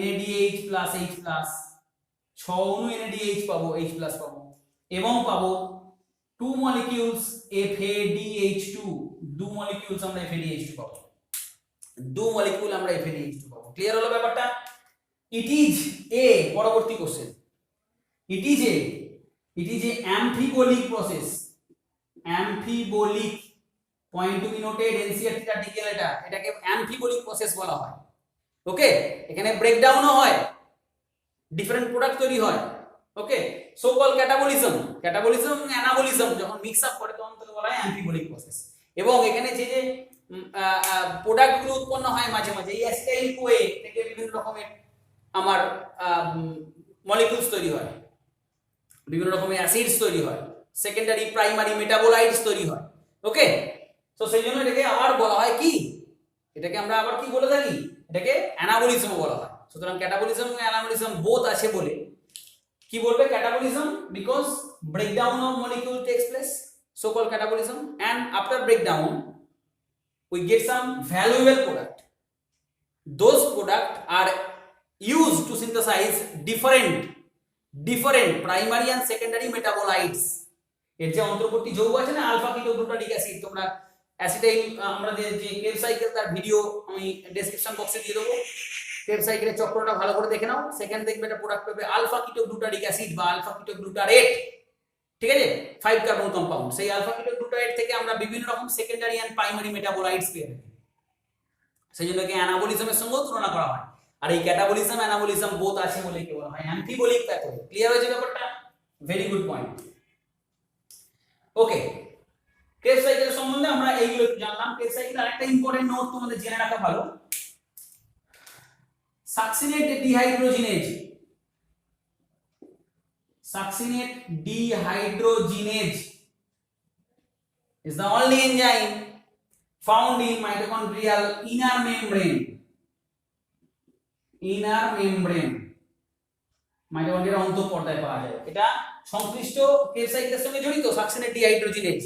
NADH plus H plus, 6 অণু NADH পাবো, H প্লাস পাবো, এবং পাবো 2 মলিকিউলস FADH2, 2 মলিকিউলস আমরা FADH2 পাবো, 2 মলিকিউল আমরা FADH2 পাবো। ক্লিয়ার হলো ব্যাপারটা? ইট ইজ এ, পরবর্তী question, it is a amphibolic process, amphibolic, point to be noted, NCERT article এটা, এটাকে অ্যামফিবোলিক প্রসেস বলা হয়। ওকে, এখানে ব্রেকডাউনও হয়, ডিফারেন্ট প্রোডাক্ট তৈরি হয়। ওকে, সো কল ক্যাটাবলিজম এবং অ্যানাবলিজম যখন মিক্স আপ করে তখন তাকে বলা হয় অ্যামফিবোলিক প্রসেস। এবং এখানে যে যে প্রোডাক্টগুলো উৎপন্ন হয় মাঝে মাঝে, এই অ্যাসিটাইল কোএ থেকে বিভিন্ন রকমের আমার মলিকিউলস তৈরি হয়, বিভিন্ন রকমের অ্যাসিডস তৈরি হয়, সেকেন্ডারি প্রাইমারি মেটাবোলাইটস তৈরি হয়। ওকে, তো সেই জন্য এটাকে আবার বলা হয় কি, এটাকে আমরা আবার কি বলে থাকি, এটাকে অ্যানাবলিজম বলা হয়। সুতরাং ক্যাটাবলিজম এবং অ্যানাবলিজম বোথ আছে বলে কি বলবে catabolism, because breakdown of molecule takes place, so call catabolism, and after breakdown we get some valuable product. Those products are used to synthesize different primary and secondary metabolites. এর যে অন্তর্বর্তী যৌগ আছে না আলফা কিটোগ্লুটারিক অ্যাসিড, তোমরা acetyl আমরা যে crab cycle তার ভিডিও আমি ডেসক্রিপশন বক্সে দিয়ে দেবো, ক্রেব সাইকেলের চক্রটা ভালো করে দেখে নাও, সেখানে দেখবে একটা প্রোডাক্ট পাবে আলফা কিটোগ্লুটারিক অ্যাসিড বা আলফা কিটোগ্লুটারেট, ঠিক আছে, 5 কার্বন কম্পাউন্ড। সেই আলফা কিটোগ্লুটারেট থেকে আমরা বিভিন্ন রকম সেকেন্ডারি এন্ড প্রাইমারি মেটাবোলাইটস পেয়ে থাকি, সেই জন্য কি অ্যানাবলিজমের সঙ্গেও তুলনা করা হয়। আর এই ক্যাটাবলিজম অ্যানাবলিজম বোথ আছে বলে কি বলা হয় অ্যাম্ফিবোলিক প্যাথওয়ে। ক্লিয়ার হয়েছে ব্যাপারটা? Very good point. Okay, Kreb cycle সম্বন্ধে আমরা এইগুলো জানলাম। ক্রেব সাইকেল আরেকটা ইম্পর্টেন্ট নোট তোমাদের জেনে রাখা ভালো, succinate dehydrogenase, succinate dehydrogenase is the only enzyme found in mitochondrial inner membrane. মাইটোকন্ড্রিয়ার অন্তঃপর্দায় পাওয়া যায়। এটা সংশ্লিষ্ট ক্রেব সাইকেলের সঙ্গে জড়িত সাকসিনেট ডিহাইড্রোজিনেজ,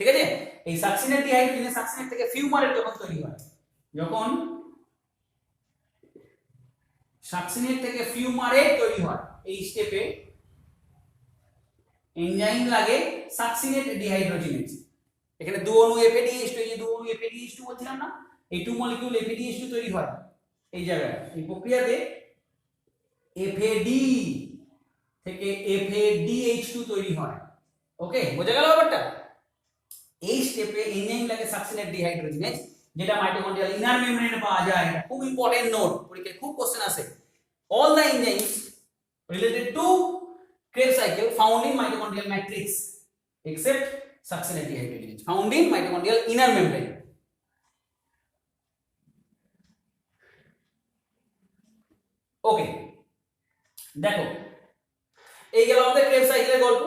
ঠিক আছে। এই সাকসিনেট ডিহাইড্রোজিনেজ সাকসিনেট থেকে ফিউমারেট যখন তৈরি হয়, যখন সাকসিনেট থেকে ফিউমারেট তৈরি হয়, এই স্টেপে এনজাইম লাগে সাকসিনেট ডিহাইড্রোজিনেজ। এখানে দু অণু FADH2, এই যে দু অণু FADH2 বলছিলাম না, এই টু মলিকিউল FADH2 তৈরি হয় এই জায়গায়। এই প্রক্রিয়াতে FAD থেকে FADH2 তৈরি হয়। ওকে, বোঝা গেল ব্যাপারটা? এই স্টেপে এনজাইম লাগে সাকসিনেট ডিহাইড্রোজিনেজ, যেটা মাইটোকন্ড্রিয়াল ইনার মেমব্রেনে পাওয়া যায়। এটা খুব ইম্পর্টেন্ট নোট, পরীক্ষায় খুব কোশ্চেন আসে। All the enzymes related to Krebs cycle found in mitochondrial matrix except succinate dehydrogenase found in mitochondrial inner membrane. ওকে, দেখো এই গেল আমাদের Krebs সাইকেলের গল্প।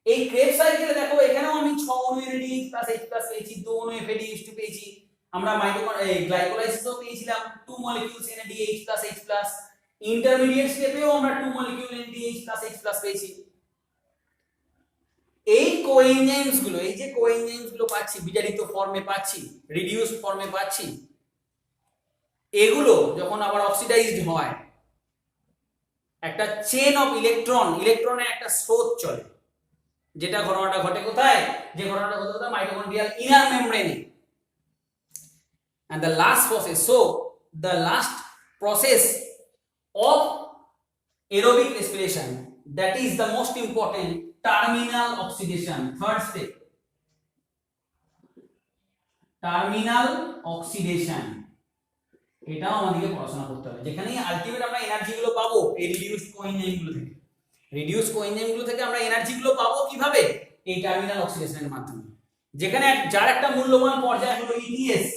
এই Krebs সাইকেলে দেখো এখানেও আমি 6 অণু NADH প্লাস H প্লাস পেয়েছি, 2 অণু FADH2 পেয়েছি, আমরা গ্লাইকোলাইসিসও পেয়েছিলাম 2 molecules NADH plus H plus, intermediate স্টেপেও আমরা 2 molecule NADH plus H plus পেয়েছি। এই কোএনজাইমস গুলো, এই যে কোএনজাইমস গুলো পাচ্ছি, বিজারিত ফর্মে পাচ্ছি, রিডিউসড ফর্মে পাচ্ছি, এগুলো যখন আবার অক্সিডাইজড হয়, একটা চেন অফ ইলেকট্রনের একটা স্রোত চলে, যেটা ঘটনাটা ঘটে কোথায়? যে ঘটনাটা ঘটে কোথায়? মাইটোকন্ড্রিয়াল ইনার মেমব্রেনে। and the last process, so the last process of aerobic respiration, that is the most important, terminal oxidation, third step, terminal oxidation। এটাও আমাদেরকে পড়াশোনা করতে হবে, যেখানে আলটিমেট আমরা এনার্জি গুলো পাবো এই রিডিউসড কোএনজাইম গুলো থেকে। রিডিউসড কোএনজাইম গুলো থেকে আমরা এনার্জি গুলো পাবো কিভাবে? এই টার্মিনাল অক্সিডেশনের মাধ্যমে, যেখানে যার একটা মূল্যবান পর্যায় হলো ETS,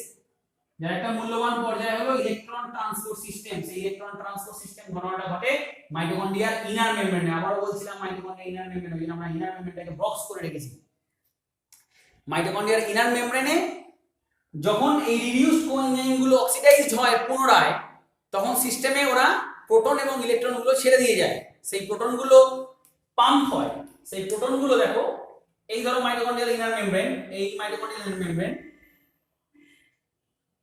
যার একটা মূল্যবান পর্যায় হলো ইলেকট্রন ট্রান্সপোর্ট সিস্টেম। সেই ইলেকট্রন ট্রান্সপোর্ট সিস্টেম ঘটনাটা ঘটে মাইটোকন্ড্রিয়ার ইনার মেমব্রেনে। আবারও বলছিলাম মাইটোকন্ড্রিয়ার ইনার মেমব্রেন, ওই জন্য আমরা ইনার মেমব্রেনটাকে বক্স করে রেখেছি। মাইটোকন্ড্রিয়ার ইনার মেমব্রেনে যখন এই রিডিউসড কোএনজাইম গুলো অক্সিডাইজড হয় পুনরায়, তখন সিস্টেমে ওরা প্রোটন এবং ইলেকট্রন গুলো ছেড়ে দিয়ে যায়। সেই প্রোটন গুলো পাম্প হয়। সেই প্রোটন গুলো দেখো, এই ধরো মাইটোকন্ড্রিয়াল ইনার মেমব্রেন, এই mitochondrial inner membrane,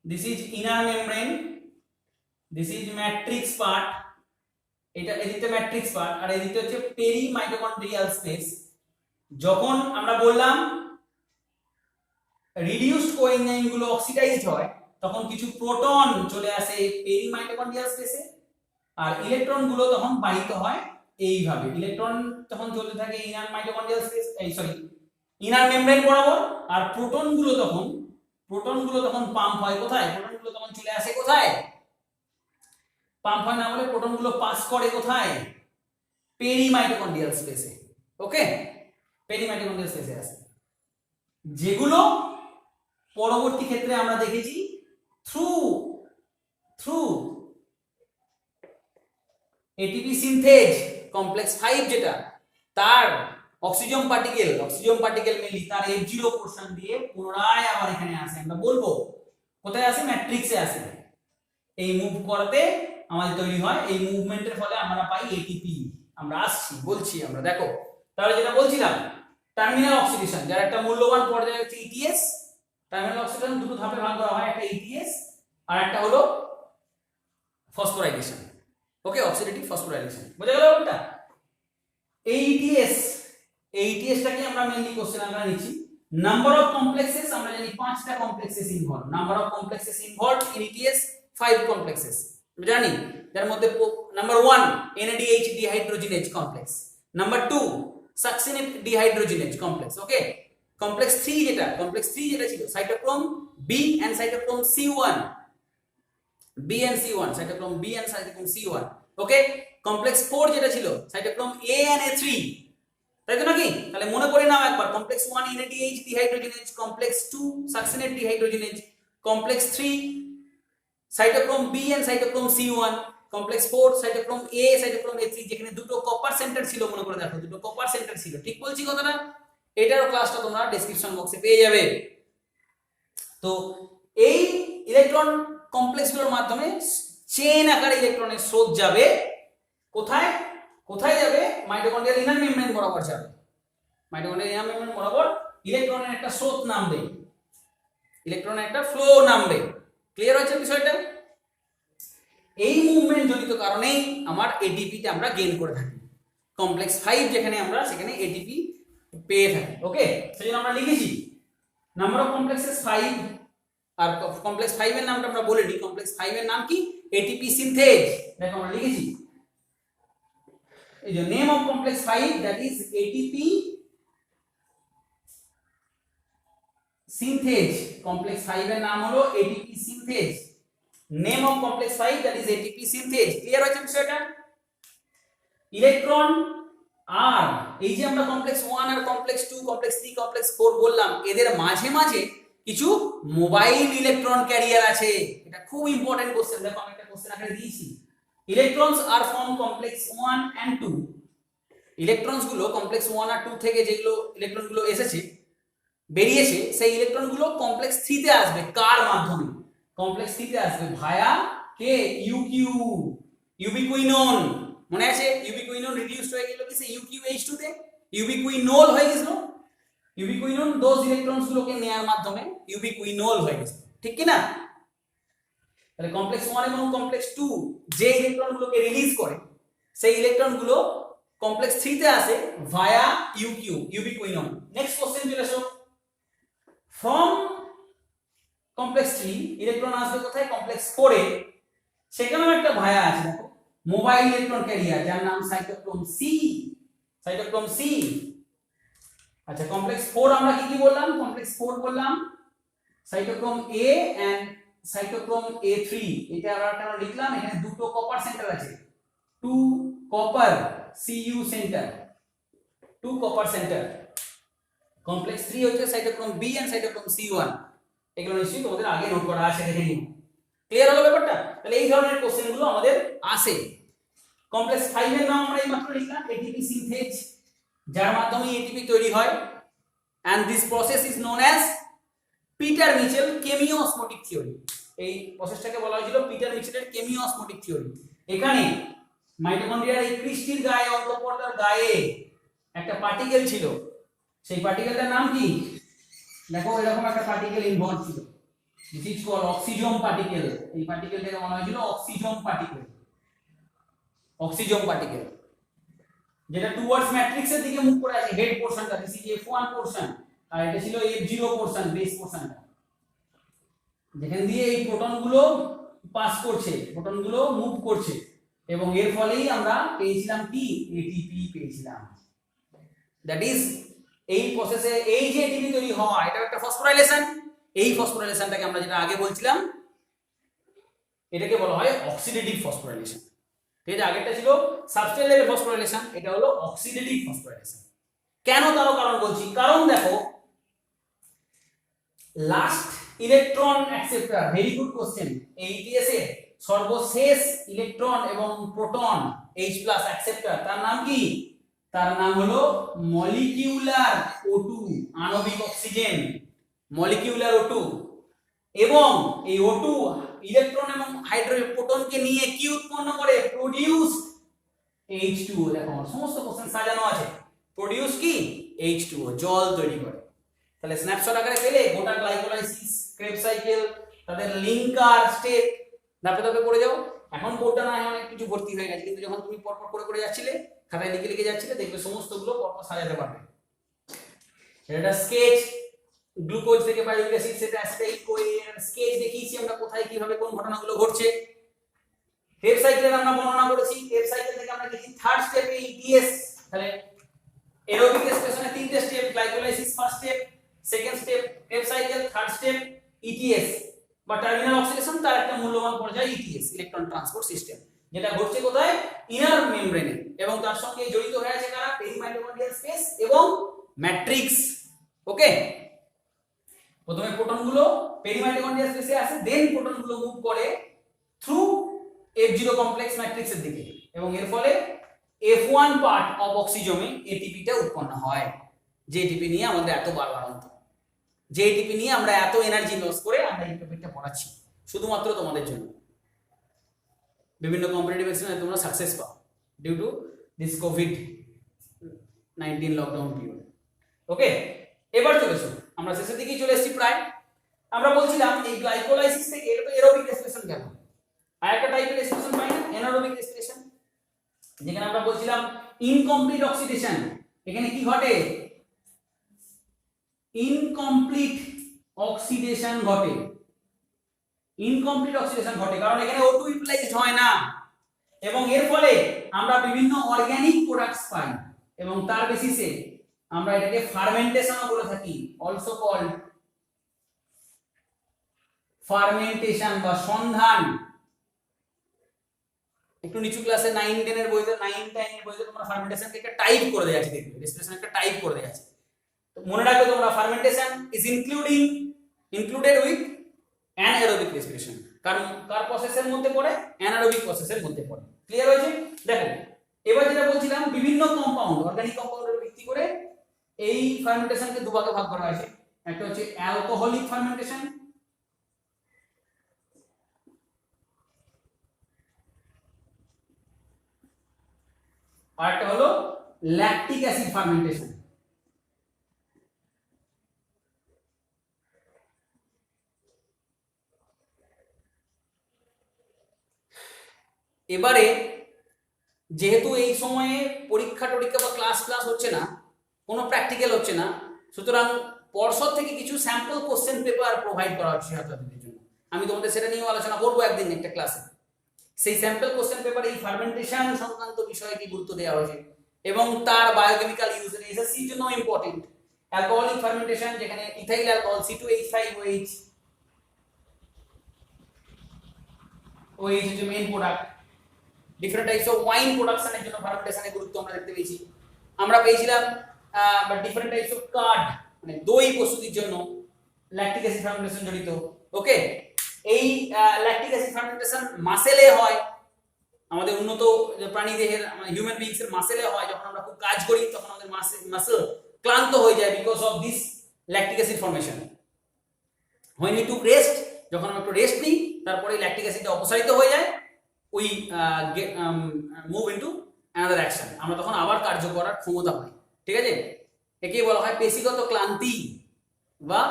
this is inner membrane, this is matrix part, এটা এদিকে ম্যাট্রিক্স পার্ট আর এদিকে হচ্ছে পেরি মাইটোকন্ড্রিয়াল স্পেস। যখন আমরা বললাম রিডিউসড কোএনজাইম গুলো অক্সিডাইজড হয়, তখন কিছু প্রোটন চলে আসে পেরি মাইটোকন্ড্রিয়াল স্পেসে, আর ইলেকট্রন গুলো তখন বাহিত হয় এইভাবে। ইলেকট্রন তখন চলতে থাকে inner mitochondrial space, inner membrane বরাবর, আর প্রোটন গুলো তখন পাম্প হয় কোথায়? প্রোটন গুলো তখন চলে আসে কোথায়? পাম্প হয় না বলে প্রোটন গুলো পাস করে কোথায়? পেরি মাইটোকন্ড্রিয়াল স্পেসে। ওকে, পেরি মাইটোকন্ড্রিয়াল স্পেসে আসে, যেগুলো পরবর্তী ক্ষেত্রে আমরা দেখেছি থ্রু এটিপি সিনথেজ কমপ্লেক্স 5, যেটা তার অক্সিজেন পার্টিকেল মেনলি তার F0 পোরশন দিয়ে পুনরায় আবার এখানে আসে। আমরা বলবো কোথায় আসে? ম্যাট্রিক্সে আসে। এই মুভ করতে আমাদের তৈরি হয়, এই মুভমেন্টের ফলে আমরা পাই এটিপি। আমরা আসছি বলছি আমরা, দেখো তাহলে যেটা বলছিলাম টার্মিনাল অক্সিডেশন, যার একটা মূল্যবান পর্যায় হচ্ছে ইটিএস। টার্মিনাল অক্সিডেশন দুটো ধাপে ভাগ করা হয়, একটা ইটিএস আর একটা হলো ফসফোরাইলেশন। ওকে, অক্সিডেটিভ ফসফোরাইলেশন, বোঝা গেল ব্যাপারটা? এই ইটিএসটাকে আমরা মেইনলি কোশ্চেন আমরা নিচ্ছি। নাম্বার অফ কমপ্লেক্সেস আমরা জানি 5টা complexes involve. Number of complexes involve in ETS 5 complexes জানি, যার মধ্যে number 1 NADH dehydrogenase complex, number 2 succinate dehydrogenase complex. Okay, complex 3 যেটা ছিল cytochrome B and cytochrome C1, cytochrome B and cytochrome C1। Okay, complex 4 যেটা ছিল cytochrome A and A3, তাই তো নাকি? তাহলে মনে করে নাও একবার, complex 1 NADH dehydrogenase, complex 2 succinate dehydrogenase, complex 3 cytochrome B and cytochrome C1, complex 4 cytochrome A cytochrome A3, যেখানে দুটো কপার সেন্টার ছিল, মনে করে দেখো দুটো কপার সেন্টার ছিল। ঠিক বলছি কথাটা? এটারও ক্লাসটা তোমরা ডেসক্রিপশন বক্সে পেয়ে যাবে। তো এই ইলেকট্রন কমপ্লেক্সগুলোর মাধ্যমে চেন আকারে ইলেকট্রনের স্রোত যাবে কোথায়? কোথায় যাবে? মাইটোকন্ড্রিয়াল ইনার মেমব্রেন বরাবর যাবে। মাইটোকন্ড্রিয়াল ইনার মেমব্রেন বরাবর ইলেকট্রনের একটা স্রোত নামবে, ইলেকট্রনের একটা ফ্লো নামবে। ক্লিয়ার হচ্ছে বিষয়টা? এই মুভমেন্ট জনিত কারণেই আমার এটিপিটা আমরা গেইন করে থাকি। কমপ্লেক্স 5 যেখানে আমরা, সেখানে এটিপি পেয়ে থাকি। ওকে, সেজন্য আমরা লিখেছি নাম্বার অফ কমপ্লেক্সেস 5, আর কমপ্লেক্স 5 এর নামটা আমরা বলে দিই। কমপ্লেক্স 5 এর নাম কি? এটিপি সিনথেজ। দেখো আমরা লিখেছি, এই যে name of complex 5 that is ATP সিনথেজ। Complex 5 এর নাম হলো ATP সিনথেজ। Name of complex 5 that is ATP সিনথেজ। Clear হচ্ছে বিষয়টা? ইলেকট্রন আর এই যে আমরা কমপ্লেক্স 1 আর কমপ্লেক্স 2 কমপ্লেক্স 3 কমপ্লেক্স 4 বললাম, এদের মাঝে মাঝে কিছু মোবাইল ইলেকট্রন ক্যারিয়ার আছে। এটা খুব ইম্পর্টেন্ট কোশ্চেন। দেখো আমি একটা কোশ্চেন আকারে দিয়েছি, electrons are from complex 1 and 2। Electrons গুলো কমপ্লেক্স 1 আর 2 থেকে যেগুলো ইলেকট্রন গুলো এসেছে, বেরিয়েছে, সেই ইলেকট্রন গুলো কমপ্লেক্স 3 তে আসবে। কার মাধ্যমে? কমপ্লেক্স 3 তে আসবে ভায়া কে? ইউকিউ, ইউবিকুইনোন। মনে আছে? ইউবিকুইনোন রিডিউসড হয়ে গেল কিসে? ইউকিউH2 তে, ইউবিকুইনোল হয়ে গেছিল। ইউবিকুইনোন দোজ ইলেকট্রনস গুলোকে নেয়ার মাধ্যমে ইউবিকুইনোল হয়ে গেছে, ঠিক কি না? তাহলে কমপ্লেক্স 1 এবং কমপ্লেক্স 2 যে ইলেকট্রন গুলোকে রিলিজ করে, সেই ইলেকট্রন গুলো কমপ্লেক্স 3 তে আসে ভায়া ইউকিউ, ইউবিকুইনোন। নেক্সট কোশ্চেন চলে আসো, ফ্রম কমপ্লেক্স 3 ইলেকট্রন আসবে কোথায়? কমপ্লেক্স 4 এ। সেখানেও একটা ভায়া আছে, দেখো, মোবাইল ইলেকট্রন ক্যারিয়ার, যার নাম সাইটোক্রোম সি। Cytochrome C. আচ্ছা, কমপ্লেক্স 4 আমরা কি কি বললাম? কমপ্লেক্স 4 বললাম cytochrome A and cytochrome A3। এটা আমরা লিখলাম, এখানে দুটো কপার সেন্টার আছে, 2 copper Cu centre, 2 copper centre. Complex 3 হচ্ছে cytochrome B and cytochrome C1। এগুলো নিশ্চয়ই তোমাদের আগে নোট করা আছে, দেখে নিও। ক্লিয়ার হলো ব্যাপারটা? তাহলে এই ধরনের কোশ্চেন গুলো আমাদের আসে। কমপ্লেক্স 5 এর নাম আমরা এইমাত্র লিখলাম, এটিপি সিনথেজ, যার মাধ্যমে এটিপি তৈরি হয়। and this process is known as Peter Mitchell chemiosmotic theory. এই প্রসেসটাকে বলা হয়েছিল পিটার মিচেলের কেমিওসমোটিক থিওরি। এখানে মাইটোকন্ড্রিয়ার এই ক্রিস্টির গায়ে, অন্তঃপর্দার গায়ে একটা পার্টিকেল ছিল। সেই পার্টিকেলটার নাম কি? দেখো এরকম একটা পার্টিকেল ইনভলভ ছিল, which is called oxysome particle. এই পার্টিকেলটাকে বলা হয়েছিল অক্সিজোম পার্টিকেল। অক্সিজোম পার্টিকেল যেটা টুয়ার্ডস ম্যাট্রিক্সের দিকে মুভ করে আছে, head portion, this is F1 portion, আর এটা ছিল F0 পোরশন, বেস পোরশনটা, যেখান দিয়ে এই প্রোটনগুলো পাস করছে, প্রোটনগুলো মুভ করছে, এবং এর ফলেই আমরা পেয়েছিলাম কি? এটিপি পেয়েছিলাম। দ্যাট ইজ এই প্রসেসে এই যে এটিপি তৈরি হয়, এটা একটা ফসফোরাইলেশন। এই ফসফোরাইলেশনটাকে আমরা যেটা আগে বলছিলাম, এটাকে বলা হয় অক্সিডেটিভ ফসফোরাইলেশন। ঠিক আছে, আগেরটা ছিল সাবস্ট্রেট লেভেল ফসফোরাইলেশন, এটা হলো অক্সিডেটিভ ফসফোরাইলেশন। কেন তারও কারণ বলছি, কারণ দেখো last electron acceptor, very good question, ETS এর সর্বশেষ ইলেকট্রন এবং প্রোটন H+ অ্যাকসেপ্টর, তার নাম কি? তার নাম হলো মলিকিউলার O2, আণবিক অক্সিজেন, মলিকিউলার O2। এবং এই O2 ইলেকট্রন এবং হাইড্রোজেন প্রোটনকে নিয়ে কি উৎপন্ন করে? Produce H2O। দেখো আমার সমস্ত কোশ্চেন সাজানো আছে। প্রোডিউস কি? H2O, জল তৈরি করে। তাহলে স্ন্যাপশট আকারে পেলে গোটা গ্লাইকোলাইসিস, ক্রেবস সাইকেল, তাদের লিঙ্কার স্টেপ ধাপে ধাপে করে যাও। এখন বোর্ডটা না অনেক কিছু ভর্তি হয়ে গেছে, কিন্তু যখন তুমি পরপর করে করে যাচ্ছিলে, খাতায় লিখে লিখে যাচ্ছিলে, দেখবে সমস্তগুলো পরপর সাজাতে পারবে। এটা স্কেচ, গ্লুকোজ থেকে পাইরুভিক অ্যাসিড, সেটা অ্যাসিটাইল কোয়ের স্কেচ দেখিয়েছি আমরা কোথায় কিভাবে কোন ঘটনাগুলো ঘটছে। ক্রেবস সাইকেলের আমরা বর্ণনা করেছি। ক্রেবস সাইকেল থেকে আমরা দেখি থার্ড স্টেপে ইটিএস। তাহলে এরোবিক রেসপিরেশনে তিনটে step, glycolysis first step, second step Krebs cycle, third step ETS বা টার্মিনাল অক্সিডেশন, তার একটা মূল্যবান পর্যায় ইটিএস, ইলেকট্রন ট্রান্সপোর্ট সিস্টেম, যেটা ঘটছে কোথায়? ইনার মেমব্রেনে। এবং তার সঙ্গে জড়িত হয়ে আছে কারা? পেরিমাইটোকন্ড্রিয়াল স্পেস এবং ম্যাট্রিক্স। ওকে, প্রথমে প্রোটনগুলো পেরিমাইটোকন্ড্রিয়াল স্পেসে আসে, দেন প্রোটনগুলো মুভ করে থ্রু F0 কমপ্লেক্স ম্যাট্রিক্সের দিকে, এবং এর ফলে F1 পার্ট অফ অক্সিজমে এটিপিটা উৎপন্ন হয়, যে এটিপি নিয়ে আমাদের এত বারবারন্ত, যে এটিপি নিয়ে আমরা এত এনার্জি লস করে আমরা এই টপিকটা পড়াচ্ছি শুধুমাত্র তোমাদের জন্য। বিভিন্ন কম্পিটিটিভ এক্সামে তোমরা সাকসেস পাও ডিউ টু দিস কোভিড-19 লকডাউন পিরিয়ড। ওকে, এবার চলেছো, আমরা শেষের দিকেই চলে এসেছি প্রায়। আমরা বলছিলাম এই গ্লাইকোলাইসিস থেকে এটা তো এরোবিক রেসপিরেশন গেল, আর একটা টাইপের রেসপিরেশন পাই না, অ্যানারোবিক রেসপিরেশন, যেখানে আমরা বলছিলাম ইনকমপ্লিট অক্সিডেশন। এখানে কি ঘটে? ইনকমপ্লিট অক্সিডেশন ঘটে। ইনকমপ্লিট অক্সিডেশন ঘটে কারণ এখানে O2 ইউটিলাইজড হয় না, এবং এর ফলে আমরা বিভিন্ন অর্গানিক প্রোডাক্টস পাই, এবং তার বেসিসে আমরা এটাকে ফার্মেন্টেশনও বলে থাকি, অলসো কল্ড ফার্মেন্টেশন বা সন্ধান। একটু নিচু ক্লাসে 9-10 এর বইতে, 9-10 এর বইতে তোমরা ফার্মেন্টেশনকে একটা টাইপ করে দেয়া আছে, দেখবে রেসপিরেশন একটা টাইপ করে দেয়া আছে। তো মনে রাখবে তোমরা, fermentation is included with anaerobic respiration. কারণ কার প্রসেসের মধ্যে পড়ে? অ্যানারোবিক প্রসেসের মধ্যে পড়ে। ক্লিয়ার হয়েছে? দেখো এবার যেটা বলছিলাম, বিভিন্ন কম্পাউন্ড, অর্গানিক কম্পাউন্ডের ভিত্তি করে এই ফার্মেন্টেশনকে দুভাগে ভাগ করা হয়েছে। একটা হচ্ছে অ্যালকোহলিক ফার্মেন্টেশন, আর একটা হলো ল্যাকটিক অ্যাসিড ফার্মেন্টেশন। এবারে যেহেতু এই সময়ে পরীক্ষা টরীক্ষা বা ক্লাস হচ্ছে না, কোনো প্র্যাকটিক্যাল হচ্ছে না, সুতরাং পর্ষদ থেকে কিছু স্যাম্পল কোশ্চেন পেপার প্রোভাইড করা হচ্ছে ছাত্রছাত্রীদের জন্য। আমি তোমাদের সেটা নিয়েও আলোচনা করবো একদিন একটা ক্লাসে। সেই স্যাম্পল কোশ্চেন পেপারে এই ফার্মেন্টেশন সংক্রান্ত বিষয়ে কি গুরুত্ব দেওয়া হয়েছে এবং তার বায়োকেমিক্যাল ইউজ, এসএসসির জন্য ইম্পর্টেন্ট। অ্যালকোহলিক ফার্মেন্টেশন, যেখানে ইথাইল অ্যালকোহল C2H5OH, OH হচ্ছে main product. Different types of wine প্রোডাকশনের জন্য ফার্মেন্টেশনের গুরুত্ব আমরা দেখতে পেয়েছি। আমরা পেয়েছিলাম ডিফারেন্ট টাইপস অফ কার্ড, মানে দই প্রস্তুতির জন্য ল্যাকটিক অ্যাসিড ফার্মেন্টেশন জড়িত। ওকে, এই ল্যাকটিক অ্যাসিড ফার্মেন্টেশন মাসেলে হয়, আমাদের উন্নত প্রাণী দেহের মানে হিউম্যান বিংস এর মাসেলে হয়। যখন আমরা খুব কাজ করি তখন আমাদের মাসেল ক্লান্ত হয়ে যায় because of this lactic acid formation. When we took rest, যখন আমরা একটু রেস্ট নিই তারপরে ল্যাকটিক অ্যাসিডটা অপসারিত হয়ে যায়, we move into another action, আমরা তখন আবার কার্য করার ক্ষমতা পাই। ঠিক আছে, একে বলা হয় পেশিগত ক্লান্তি বা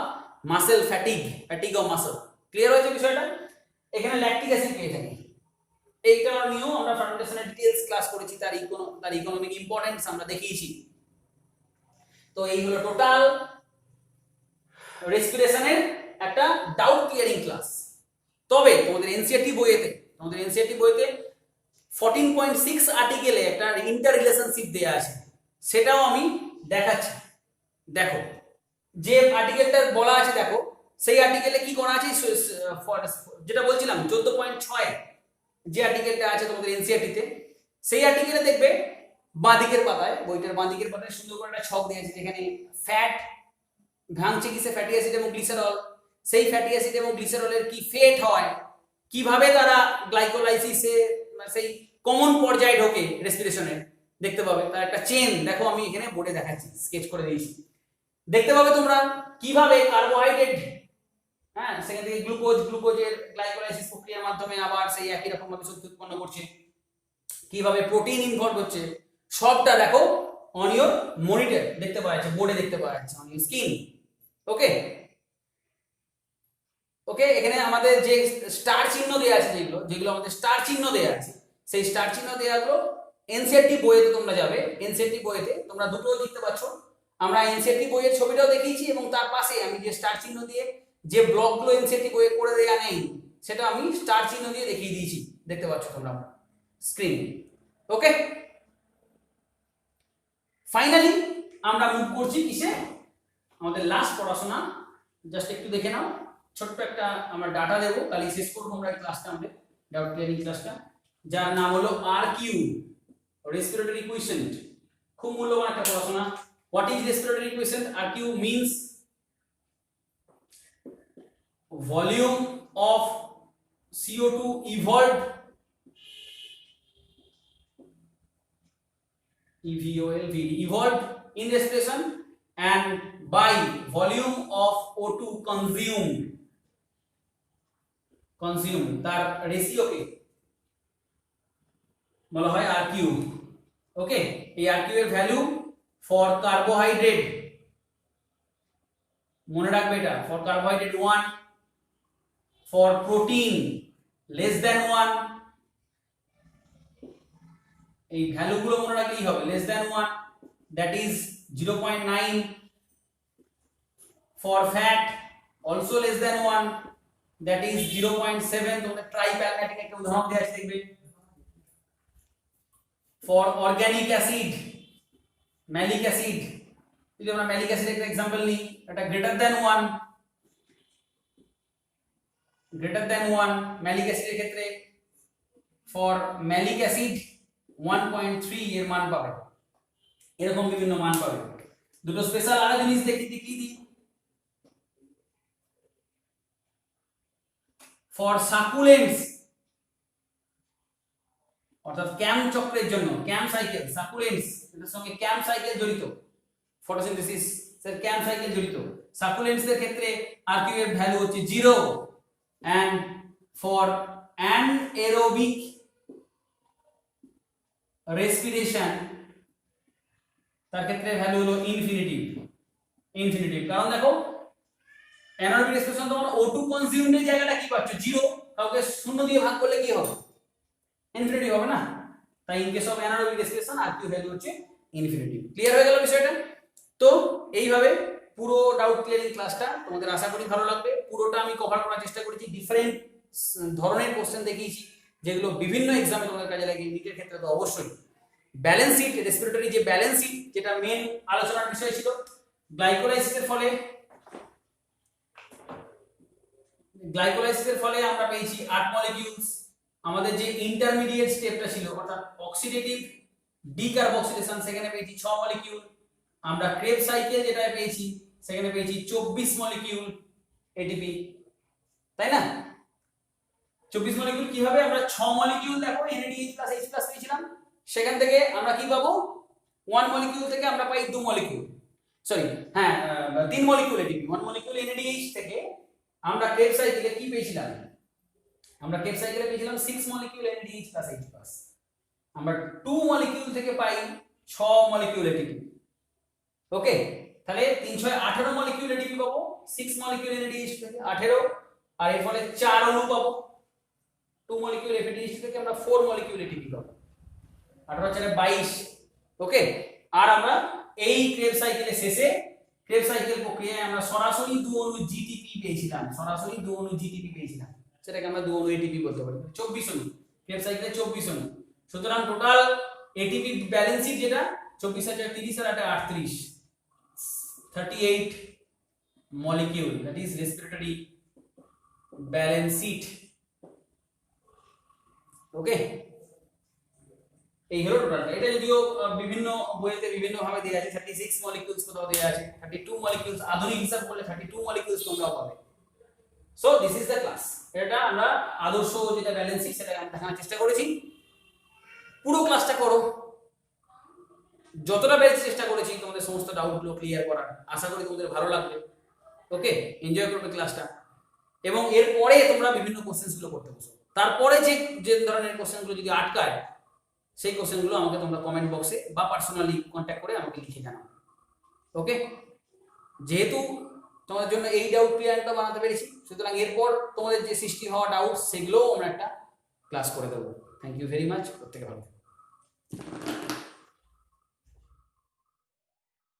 muscle fatigue of muscle. Clear হয়েছে বিষয়টা? এখানে ল্যাকটিক অ্যাসিড পেয়ে থাকি। এইটা নিয়েও আমরা ফার্মেন্টেশনের ডিটেইলস ক্লাস করেছি, তার ইকোনমিক ইম্পর্টেন্স আমরা দেখিয়েছি। তো এই হলো টোটাল রেসপিরেশনের একটা ডাউট ক্লিয়ারিং ক্লাস। তবে তোমাদের এনসিইআরটি বইতে 14.6 আর্টিকেলে একটা ইন্টার রিলেশনশিপ দেয়া আছে, সেটাও আমি দেখাচ্ছি। দেখো যে আর্টিকেলটা বলা আছে, দেখো সেই আর্টিকেলে কি করা আছে, যেটা বলছিলাম 14.6 যে আর্টিকেলটা আছে তোমাদের এনসিইআরটিতে, সেই আর্টিকেলে দেখবে বাঁদিকের পাতায়, বইটার বাঁদিকের পাতায় সুন্দর করে একটা ছক দিয়েছে, যেখানে ফ্যাট ভাঙছে কিসে, ফ্যাটি অ্যাসিড এবং গ্লিসারল। সেই ফ্যাটি অ্যাসিড এবং গ্লিসারলের কি ফেট হয়, কিভাবে তারা গ্লাইকোলাইসিসে সেই কমন পর্যায়ে ঢোকে রেসপিরেশনের, দেখতে পাবে তার একটা চেন। দেখো আমি এখানে বোর্ডে দেখাচ্ছি, স্কেচ করে দিয়েছি, দেখতে পাবে তোমরা কিভাবে কার্বোহাইড্রেট হ্যাঁ, সেখান থেকে গ্লুকোজের গ্লাইকোলাইসিস প্রক্রিয়ার মাধ্যমে আবার সেই একই রকম ভাবে শক্তি উৎপন্ন করছে। কিভাবে প্রোটিন ইনভলভ হচ্ছে সবটা দেখো অন ইওর মনিটর দেখতে পাওয়া যাচ্ছে, বোর্ডে দেখতে পাওয়া যাচ্ছে, অন ইওর স্ক্রিন। ওকে ওকে, এখানে আমাদের যে স্টার চিহ্ন দেওয়া আছে, যেগুলো যেগুলো আমাদের স্টার চিহ্ন দেওয়া আছে, সেই স্টার চিহ্ন দেওয়াগুলো এনসিইআরটি বইয়েতে তোমরা যাবে, এনসিইআরটি বইয়েতে তোমরা দুটো দেখতে পাচ্ছ। আমরা এনসিইআরটি বইয়ের ছবিটাও দেখিয়েছি এবং তার পাশে আমি যে স্টার চিহ্ন দিয়ে যে ব্লকগুলো এনসিইআরটি বইয়ে করে দেওয়া নেই সেটা আমি স্টার চিহ্ন দিয়ে দেখিয়ে দিয়েছি, দেখতে পাচ্ছ তোমরা স্ক্রিন। ওকে, ফাইনালি আমরা মুভ করছি কিসে, আমাদের লাস্ট পড়াশোনা। জাস্ট একটু দেখে নাও, ছোট্ট একটা আমরা ডাটা দেবো, তাহলে শেষ করবো আমরা এই ক্লাসটা, আমাদের ডাউট ক্লিয়ারিং ক্লাসটা, যার নাম হলো আরকিউ, রেসপিরেটরি কোয়েশ্চেন্ট। খুব মূল্যবান একটা পড়াশোনা। What is respiratory quotient? RQ means volume of CO2 evolved, evolved in respiration, and by volume of O2 consumed তার রেশিওকে বলা হয় আরকিউ। ওকে, এই আরকিউ এর ভ্যালু ফর কার্বোহাইড্রেট, মনে রাখবে এটা, for carbohydrate 1, for protein less than 1, এই ভ্যালুগুলো মনে রাখলেই হবে, less than 1 that is 0.9, for fat also less than 1 that is 0.7, তোমাদের ট্রাইপ্যালমেটিক একটা উদাহরণ দেওয়া আছে দেখবে। For organic acid, malic acid, যদি আমরা ম্যালিক অ্যাসিডের একটা एग्जांपल নিই, এটা greater than 1, greater than 1 malic অ্যাসিডের ক্ষেত্রে, ফর ম্যালিক অ্যাসিড 1.3 এর মান পাবে, এরকম বিভিন্ন মান পাবে। দুটো স্পেশাল আরো জিনিস দেখিয়ে দিই। ফর সাকুলেন্টস, অর্থাৎ ক্যাম চক্রের জন্য, ক্যাম সাইকেল, সাকুলেন্টস এর সঙ্গে ক্যাম সাইকেল জড়িত, ফটোসিনথেসিস এর ক্যাম সাইকেল জড়িত, সাকুলেন্টস এর ক্ষেত্রে আরকিউ এর ভ্যালু হচ্ছে 0, and for anaerobic respiration তার ক্ষেত্রে ভ্যালু হলো ইনফিনিটিভ। কারণ দেখো অ্যানারোবিক রেসপিরেশন তোমার O2 কনজিউমড এর জায়গাটা কি পাচ্ছ 0, কাউকে 0 দিয়ে ভাগ করলে কি হবে, ইনফিনিটিভ হবে না। তাই in case of anaerobic respiration RQ value হচ্ছে ইনফিনিটিভ। ক্লিয়ার হয়ে গেল বিষয়টা? তো এইভাবে পুরো ডাউট ক্লিয়ারিং ক্লাসটা তোমাদের আশা করি ভালো লাগবে। পুরোটা আমি কভার করার চেষ্টা করেছি, ডিফারেন্ট ধরনের কোশ্চেন দেখিয়েছি যেগুলো বিভিন্ন এক্সামে তোমাদের কাজে লাগে। নিটের ক্ষেত্রে তো অবশ্যই ব্যালেন্স শিট, রেসপিরেটরি যে ব্যালেন্স শিট যেটা মেন আলোচনার বিষয় ছিল, গ্লাইকোলাইসিসের ফলে আমরা পেয়েছি 8 মলিকিউলস। আমাদের যে ইন্টারমিডিয়েট স্টেপটা ছিল অর্থাৎ অক্সিডেটিভ ডিকার্বক্সিলেশন, সেখানে পেয়েছি 6 মলিকিউল। আমরা ক্রেব সাইকেল যেটা পেয়েছি সেখানে পেয়েছি 24 মলিকিউল এটিপি, তাই না? 24 মলিকিউল কিভাবে, আমরা 6 মলিকিউল দেখো NADH+ H+ পেয়েছিলাম, সেখান থেকে আমরা কি পাবো, 1 মলিকিউল থেকে আমরা পাই 2 মলিকিউল, সরি হ্যাঁ 3 মলিকিউল এটিপি। 1 মলিকিউল NADH থেকে আমরা ক্রেব সাইকেলে কি পেয়েছিলাম, আমরা ক্রেব সাইকেলে পেয়েছিলাম 6 মলিকিউল NADH+ H+। আমরা 2 মলিকিউল থেকে পাই 6 মলিকিউল এটিপি। ওকে, তাহলে 3 6 18 মলিকিউল এটিপি পাবো, 6 মলিকিউল NADH থেকে 18, আর এর ফলে 4 অণু পাবো। 2 মলিকিউল NADH থেকে আমরা 4 মলিকিউল এটিপি পাবো, 18 4 22। ওকে, আর আমরা এই ক্রেব সাইকেলের শেষে, ক্রেব সাইকেল প্রক্রিয়ায় আমরা সরাসরি 2 অণু জিটিপি পেয়েছিলাম, সেটাকে আমরা 2 অণু এটিপি বলতে পারি। 24 অণু, ক্রেব সাইকেলে 24 অণু। সুতরাং টোটাল এটিপি ব্যালেন্স শিট যেটা 24 আর 30 আর 38, 38 molecule, that is respiratory balance sheet. ওকে, এই হলো টোটালটা। এটা যদিও বিভিন্ন বইতে বিভিন্ন ভাবে দেয়া আছে, 36 মলিকিউলস কোথাও দেয়া আছে, 32 মলিকিউলস, আধুনিক হিসাব করলে 32 মলিকিউলস তোমরা পাবে। So this is the class. এটা আমরা আদর্শ যেটা ব্যালেন্স শিট সেটা আমরা দেখানোর চেষ্টা করেছি। পুরো ক্লাসটা করো, যতটা বেশি চেষ্টা করেছি তোমাদের সমস্ত ডাউটগুলো ক্লিয়ার করার। আশা করি তোমাদের ভালো লাগবে। ওকে, এনজয় করবে ক্লাসটা। এবং এরপরে তোমরা বিভিন্ন কোশ্চেন্সগুলো করতে বসো। তারপরে যে যে ধরনের কোশ্চেনগুলো যদি আটকায় সেই কোশ্চেনগুলো আমাকে তোমরা কমেন্ট বক্সে বা পার্সোনালি কন্ট্যাক্ট করে আমাকে লিখে জানাও। ওকে, যেহেতু তোমাদের জন্য এই ডাউট ক্লিয়ারটা বানাতে পেরেছি, সুতরাং এরপর তোমাদের যে সৃষ্টি হওয়া ডাউট সেগুলোও আমরা একটা ক্লাস করে দেবো। থ্যাংক ইউ ভেরি মাচ, প্রত্যেকে ভালো।